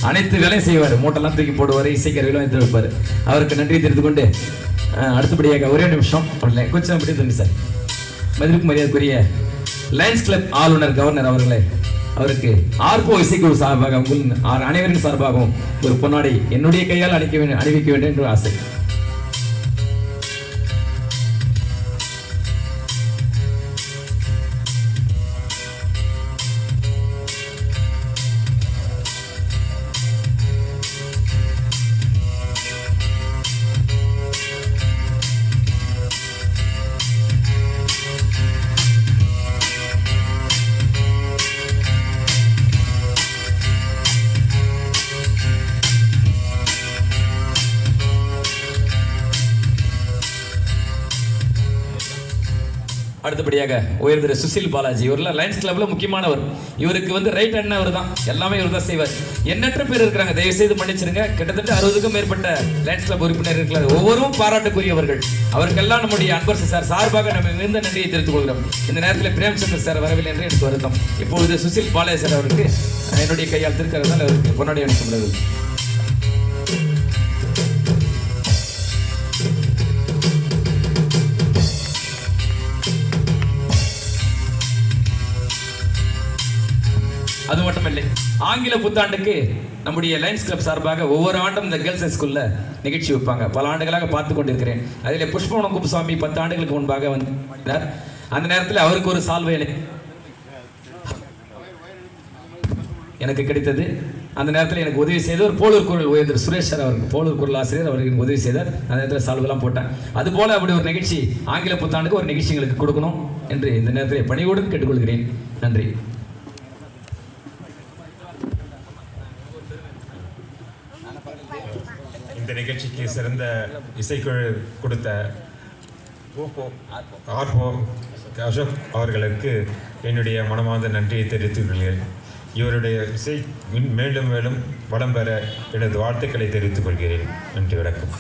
அனைத்து வேலையும் செய்வார். மூட்டெல்லாம் தூக்கி போடுவார், இசைக்கருவிலும் எடுத்து வைப்பார். அவருக்கு நன்றி தெரிந்து கொண்டு அடுத்தபடியாக ஒரே நிமிஷம் கொஞ்சம் அப்படி தண்ணி சார். மதிப்புக்கு மரியாதைக்குரிய லயன்ஸ் கிளப் ஆளுநர் கவர்னர் அவர்களே, அவருக்கு ஆர்போ இசைக்குழு சார்பாக உங்கள் அனைவரின் சார்பாகவும் ஒரு பொன்னாடை என்னுடைய கையால் அணிவிக்க வேண்டும் என்று ஆசை. அடுத்தபடியாக உயர்ந்த சுசில் பாலாஜி, இவர்ல லயன்ஸ் கிளப்ல முக்கியமானவர். இவருக்கு ரைட் ஹேண்ட் அவர் தான், எல்லாமே இவர் தான் செய்வார். எண்ணற்ற பேர் இருக்கிறாங்க, தயவு செய்து மன்னிச்சிருங்க. கிட்டத்தட்ட 60க்கும் மேற்பட்ட லயன்ஸ் கிளப் உறுப்பினர் இருக்கிறார். ஒவ்வொருவரும் பாராட்டுக்குரியவர்கள். அவருக்கெல்லாம் நம்முடைய அன்பர் சார் சார்பாக நம்ம மிகுந்த நன்றியை தெரிவித்துக் கொள்கிறோம். இந்த நேரத்தில் பிரேம்சந்தர் சார் வரவில்லை என்று எனக்கு வருத்தம். இப்பொழுது சுசில் பாலாஜி சார் அவருக்கு என்னுடைய கையால் திருக்கிறதால் அவருக்கு பொன்னாடை அளிக்கப்பட்டது. அது மட்டுமில்லை, ஆங்கில புத்தாண்டுக்கு நம்முடைய லயன்ஸ் கிளப் சார்பாக ஒவ்வொரு ஆண்டும் இந்த கேர்ள்ஸ் ஸ்கூல்ல நிகழ்ச்சி வைப்பாங்க. பல ஆண்டுகளாக பார்த்து கொண்டிருக்கிறேன். அதில் புஷ்பவனம் குப்புசாமி 10 ஆண்டுகளுக்கு முன்பாக வந்தார். அந்த நேரத்தில் அவருக்கு ஒரு சால்வை எனக்கு கிடைத்தது. அந்த நேரத்தில் எனக்கு உதவி செய்த ஒரு போலூர் குரல் உயர்ந்த சுரேஷ் சார், அவருக்கு போலூர் குரல் ஆசிரியர், அவருக்கு உதவி செய்தார். அந்த நேரத்தில் சால்வெல்லாம் போட்டேன். அதுபோல அப்படி ஒரு நிகழ்ச்சி ஆங்கில புத்தாண்டுக்கு ஒரு நிகழ்ச்சி எங்களுக்கு கொடுக்கணும் என்று இந்த நேரத்தில் பணியோடு கேட்டுக்கொள்கிறேன். நன்றி. இந்த நிகழ்ச்சிக்கு சிறந்த இசைக்குழு கொடுத்த ஆர்போ அசோக் அவர்களுக்கு என்னுடைய மனமார்ந்த நன்றியை தெரிவித்துக் கொள்கிறேன். இவருடைய இசை மேலும் மேலும் வளம் பெற எனது வாழ்த்துக்களை தெரிவித்துக் கொள்கிறேன். நன்றி, வணக்கம்.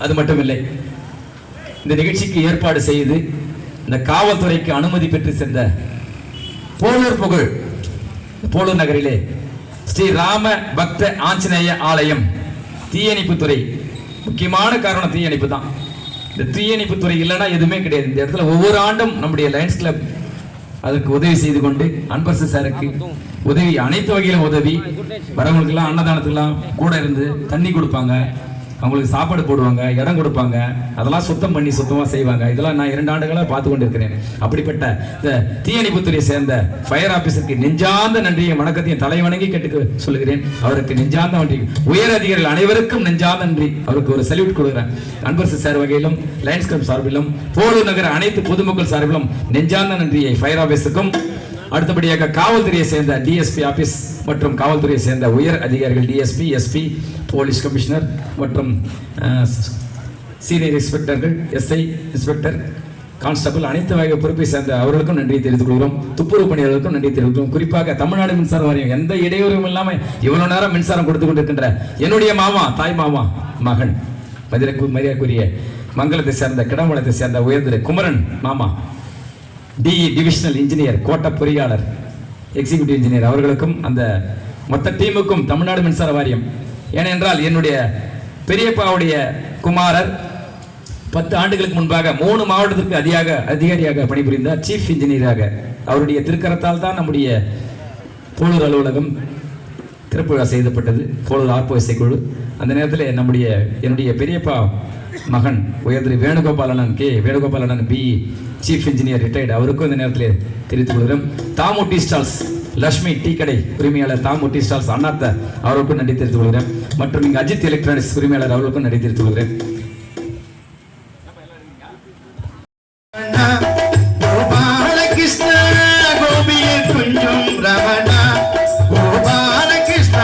அது மட்டுமில்லை, இந்த நிகழ்ச்சிக்கு ஏற்பாடு செய்து இந்த காவல்துறைக்கு அனுமதி பெற்று சென்ற போலூர் புகழ் போலூர் நகரிலே ஸ்ரீ ராம பக்த ஆஞ்சநேய ஆலயம் தீயணைப்புத்துறை, முக்கியமான காரணம் தீயணைப்பு தான். இந்த தீயணைப்புத்துறை இல்லைன்னா எதுவுமே கிடையாது. இந்த இடத்துல ஒவ்வொரு ஆண்டும் நம்முடைய லயன்ஸ் கிளப் அதற்கு உதவி செய்து கொண்டு அன்பரசு சாருக்கு உதவி, அனைத்து வகையிலும் உதவி. வரவங்களுக்கெல்லாம் அன்னதானத்துக்கெல்லாம் கூட இருந்து தண்ணி கொடுப்பாங்க, அவங்களுக்கு சாப்பாடு போடுவாங்க, இடம் கொடுப்பாங்க, அதெல்லாம் சுத்தம் பண்ணி சுத்தமாக செய்வாங்க. இதெல்லாம் நான் 2 ஆண்டுகளாக பார்த்து கொண்டு இருக்கிறேன். அப்படிப்பட்ட இந்த தீயணைப்புத்துறையை சேர்ந்த ஃபயர் ஆபீஸருக்கு நெஞ்சார்ந்த நன்றியை வணக்கத்தையும் தலை வணங்கி கேட்டு சொல்லுகிறேன். அவருக்கு நெஞ்சார்ந்த நன்றி. உயர் அதிகாரிகள் அனைவருக்கும் நெஞ்சார்ந்த நன்றி. அவருக்கு ஒரு சல்யூட் கொடுக்குறேன். அன்பரசு சார் வகையிலும் லயன்ஸ் கிளப் சார்பிலும் போலூர் நகர அனைத்து பொதுமக்கள் சார்பிலும் நெஞ்சார்ந்த நன்றியை ஃபயர் ஆபீஸுக்கும். அடுத்தபடியாக காவல்துறையை சேர்ந்த டிஎஸ்பி ஆபீஸ் மற்றும் காவல்துறையை சேர்ந்த உயர் அதிகாரிகள் டிஎஸ்பி, எஸ்பி, போலீஸ் கமிஷனர் மற்றும் சீனியர் இன்ஸ்பெக்டர்கள், எஸ்ஐ, இன்ஸ்பெக்டர், கான்ஸ்டபிள், அனைத்து வகை பொறுப்பை சேர்ந்த அவர்களுக்கும் நன்றியை தெரிவித்துக் கொள்கிறோம். துப்புரவு பணியாளர்களுக்கும் நன்றி தெரிவிக்கிறோம். குறிப்பாக தமிழ்நாடு மின்சார வாரியம் எந்த இடையூறும் இல்லாமல் இவ்வளவு நேரம் மின்சாரம் கொடுத்து கொண்டிருக்கின்ற என்னுடைய மாமா, தாய் மாமா மகன், மரியாதைக்குரிய மங்களத்தை சேர்ந்த கிடமலத்தை சேர்ந்த உயர்ந்த குமரன் மாமா, டிஇ டிவிஷனல் இன்ஜினியர், கோட்ட பொறியாளர், எக்ஸிகியூட்டிவ் இன்ஜினியர் அவர்களுக்கும் அந்த மொத்த டீமுக்கும் தமிழ்நாடு மின்சார வாரியம். ஏனென்றால் என்னுடைய பெரியப்பாவுடைய குமாரர் 10 ஆண்டுகளுக்கு முன்பாக 3 மாவட்டத்திற்கு அதிகாரியாக பணிபுரிந்தார், சீஃப் இன்ஜினியராக. அவருடைய திருக்கரத்தால் தான் நம்முடைய போலூர் அலுவலகம் திறப்பு விழா செய்யப்பட்டது, போலூர் ஆர்போ இசைக்குழு. அந்த நேரத்தில் என்னுடைய பெரியப்பா மகன் உயர்திரு Venugopalan Venugopalan B chief engineer retired, அவருக்கும் இந்த நேரத்தில் தெரிவித்துக் கொள்கிறோம். Damu tea stalls Lakshmi tea கடை உரிமையாளர் தாமு டீ ஸ்டால்ஸ் அண்ணாத்த அவருக்கும் நன்றி தெரிவித்துக் கொள்கிறேன். மற்றும் இங்கு அஜித் எலக்ட்ரானிக்ஸ் உரிமையாளர் அவர்களுக்கும் நன்றி தெரிவித்துக் கொள்கிறேன். கோபாலகிருஷ்ண கோபியே கொஞ்சம் ரமணா, கோபாலகிருஷ்ண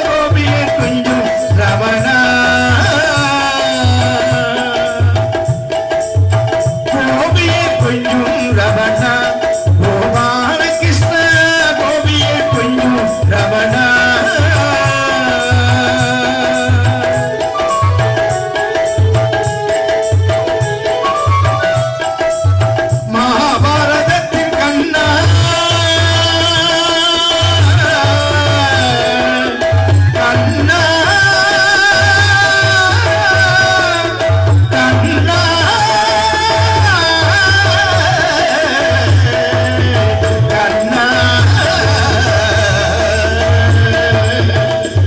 கோபியே கொஞ்சம் ரமணா, கோபியே கொஞ்சம் ரமணா, கோபாலகிருஷ்ண கோபியே கொஞ்சம் ரமணா. மகாபாரதத்தின் கண்ணா, கண்ணா, கண்ணா, கண்ணா,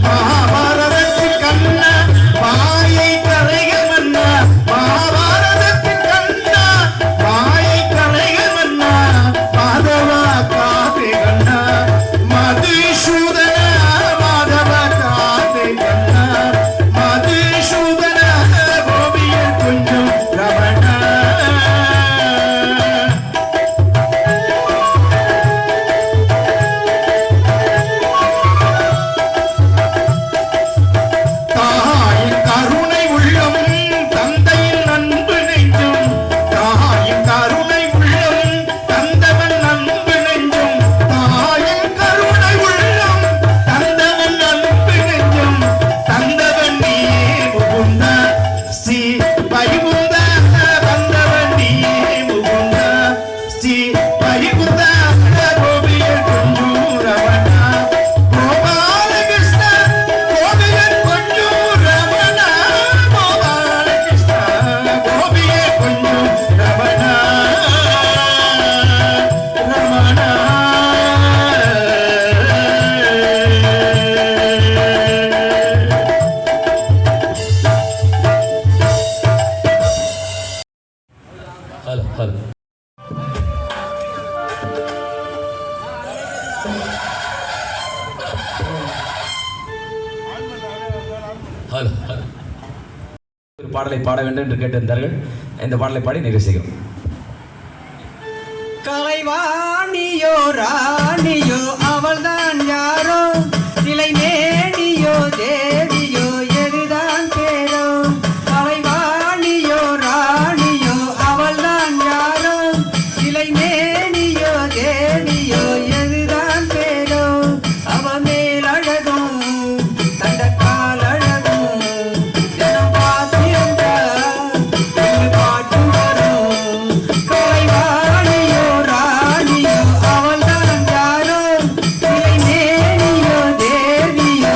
மகாபாரதத்தின் கண்ணா, மாயை கரைகள் மன்னா, மகாபாரதத்தின் கண்ணா, மாயை கரைகள் மன்னா, மாதவா காதே கண்ணா, மதுசூதன மாதவ காதே கண்ணா, மதுசூதன கோபியர் கொஞ்சம் ரமணா. தாயின் கருணை உள்ளம் தந்தையின் அன்பு நெஞ்சும், தாயின் கருணை உள்ளம் தந்தவன் அன்பு நெஞ்சும், தாயின் கருணை உள்ளம் தந்தவன் அன்பு நெஞ்சும், தந்தவன் நீயே முகுந்த ஸ்ரீ வைகுந்த, தந்தவன் நீயே முகுந்த ஸ்ரீ வைகுந்த கோபியர் கொஞ்சம் ரமணா, கோபாலகிருஷ்ண கோபியர் கொஞ்சம் ரமணா, கோபாலகிருஷ்ண கோபியர் கொஞ்சம் Ramana, Ramana. Hello hello hello hello ஒரு பாடலை பாட வேண்டும் என்று கேட்டிருந்தார்கள். இந்த பாடலை பாடி நிறைவு செய்கிறோம். கலைவாணியோ ராணியோ அவள்தான் யாரோ, நிலை மேனியோ தேவியோ எதுதான் பேரோ, கலைவாணியோ ராணியோ அவள்தான் யாரோ, நிலை மேனியோ தேவியோ எதுதான் பேரோ, அவ மேலழகும் தண்டக்கால் அழகும் தினம் பார்த்திருந்த பாட்டு வரும், கலைவாணியோ ராணியோ அவள்தான் யாரோ, நிலை மேனியோ தேவியோ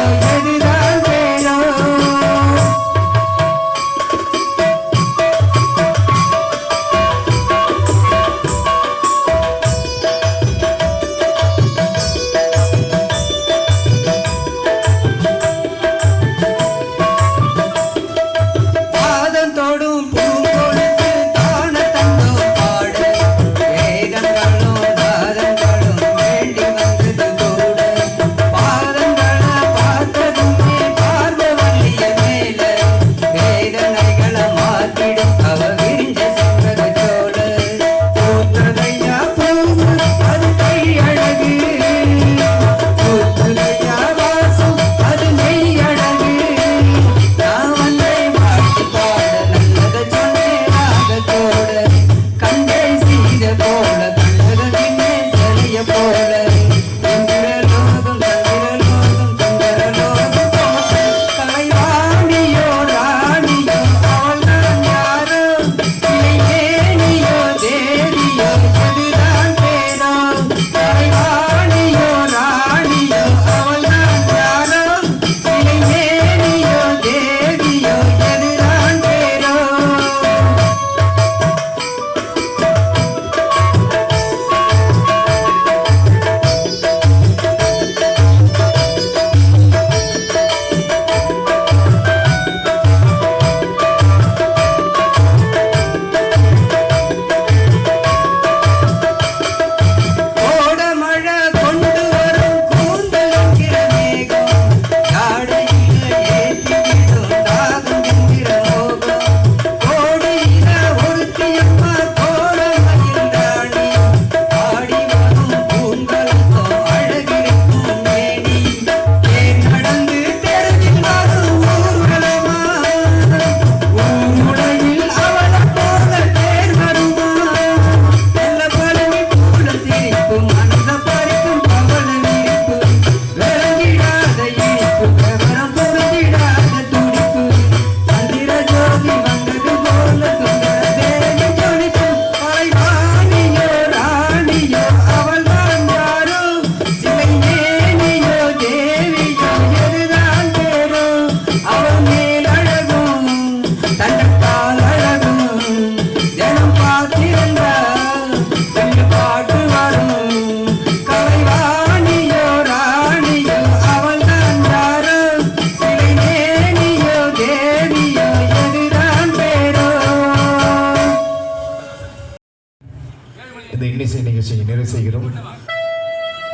செய்கிறோம்.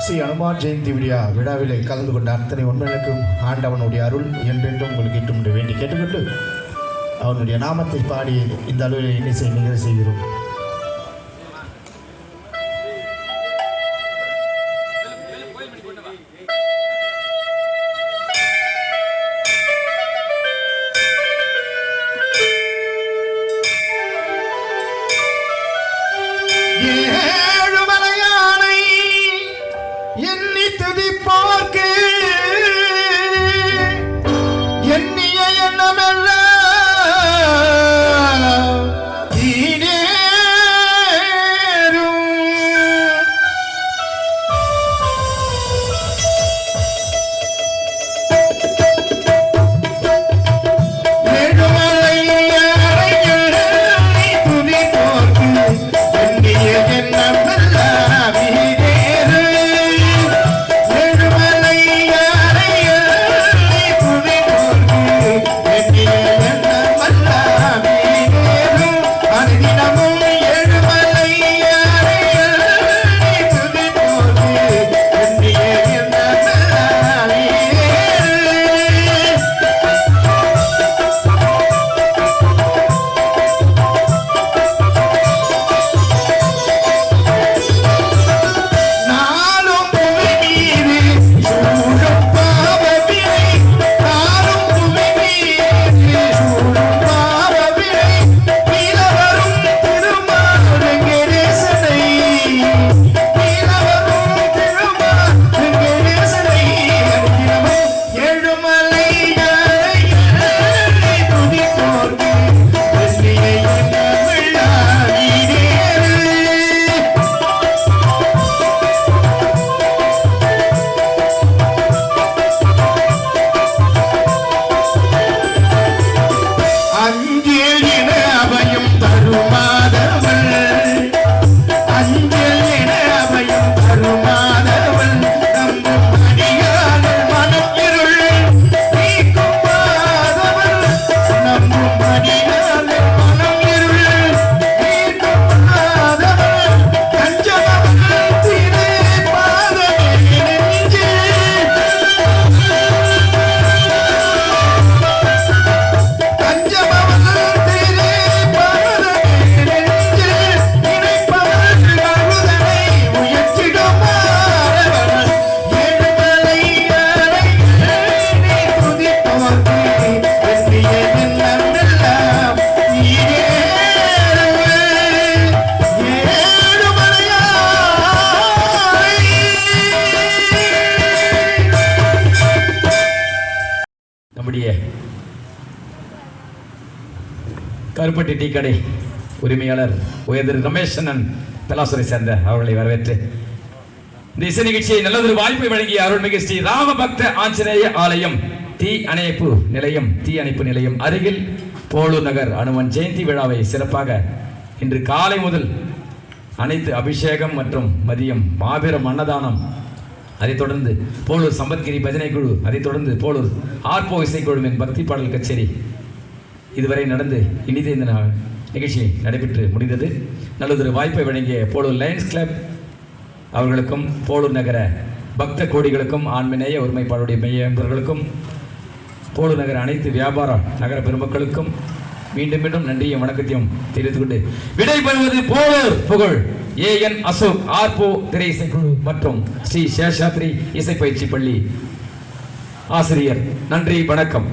ஸ்ரீ அனுமான் ஜெயந்தி விழாவிலே கலந்து கொண்ட அத்தனை உண்மைகளுக்கும் ஆண்டவனுடைய அருள் என்றென்றும் உங்களுக்கு கிட்டும் என்று வேண்டி கேட்டுக்கொண்டு அவனுடைய நாமத்தை பாடி இந்த அளவில் இன்னிசை நிகழ செய்கிறோம். ஏழுமலையானை எண்ணி துதிப்போர்க்கு எண்ணிய எண்ணமெல்லாம் ஈடேறும். ஏழுமலையானை எண்ணி துதிப்போர்க்கு எண்ணிய எண்ணமெல்லாம் ஈடேறும். ஏழுமலையானை எண்ணி துதிப்போர்க்கு எண்ணிய எண்ணமெல்லாம் ஈடேறும். அனுதினமும் ஏழுமலையானை எண்ணி துதிப்போர்க்கு எண்ணிய எண்ணமெல்லாம் ஈடேறும். நாளும் புவி மீது சூழும் பாவவினை, நாளும் புவி மீது சூழும் பாவவினை, நிலவரும் திருமாலிருங்கேசனை, நிலவரும் திருமாலிருங்கேசனை, அனுதினமும் ஏழுமலையானை எண்ணி துதிப்போர்க்கு எண்ணிய எண்ணமெல்லாம் ஈடேறும். அஞ்சேல் என அபயம் தருமாதவள், அஞ்சேல் என அபயம் தருமாதவள், நம்பும் அடியார்கள் மனம் இருள் நீக்கும் மாதவள், நம்பும் அடியார்கள் மனம் இருள் நீக்கும் மாதவள், கஞ்சமவள் திரு பாதமே நெஞ்சே. கஞ்சமவள் திரு பாதமே நெஞ்சே, நினைப்பவள் அழுதனை உயர்த்திடும் மாறவள், ஏழுமலையானை எண்ணி துதிப்போர்க்கு எண்ணிய எண்ணமெல்லாம் ஈடேறும். நம்முடைய கருப்பட்டி டீ கடை உரிமையாளர் உயர் ரமேஷனன் தலாசுரை சேர்ந்த அவர்களை வரவேற்று இந்த இசை நிகழ்ச்சியை நல்லதொரு வாய்ப்பை வழங்கிய அருள்மிகு ஸ்ரீ ராமபக்த ஆஞ்சநேய ஆலயம் தீ அணைப்பு நிலையம் அருகில் போலூர் நகர் அனுமன் ஜெயந்தி விழாவை சிறப்பாக இன்று காலை முதல் அனைத்து அபிஷேகம் மற்றும் மதியம் மாபெரும் அன்னதானம், அதைத் தொடர்ந்து போலூர் சம்பத்கிரி பஜனை குழு, அதைத் தொடர்ந்து போலூர் ஆர்போ இசைக்குழுவின் பக்தி பாடல் கச்சேரி இதுவரை நடந்து இனிதே இந்த நிகழ்ச்சி நடைபெற்று முடிந்தது. நல்லதொரு வாய்ப்பை வழங்கிய போலூர் லயன்ஸ் கிளப் அவர்களுக்கும் போலூர் நகர பக்த கோடிகளுக்கும் ஆன்மீக ஒருமைப்பாடுடைய மெய்யன்பர்களுக்கும் போலூர் நகர அனைத்து வியாபார நகர பெருமக்களுக்கும் மீண்டும் மீண்டும் நன்றியும் வணக்கத்தையும் தெரிவித்துக் கொண்டு விடைபெறுவது போலூர் புகழ் ஏஎன் அசோக் ஆர்போ திரை இசைக்குழு மற்றும் ஸ்ரீ சேஷாத்ரி இசைப்பயிற்சி பள்ளி ஆசிரியர். நன்றி, வணக்கம்.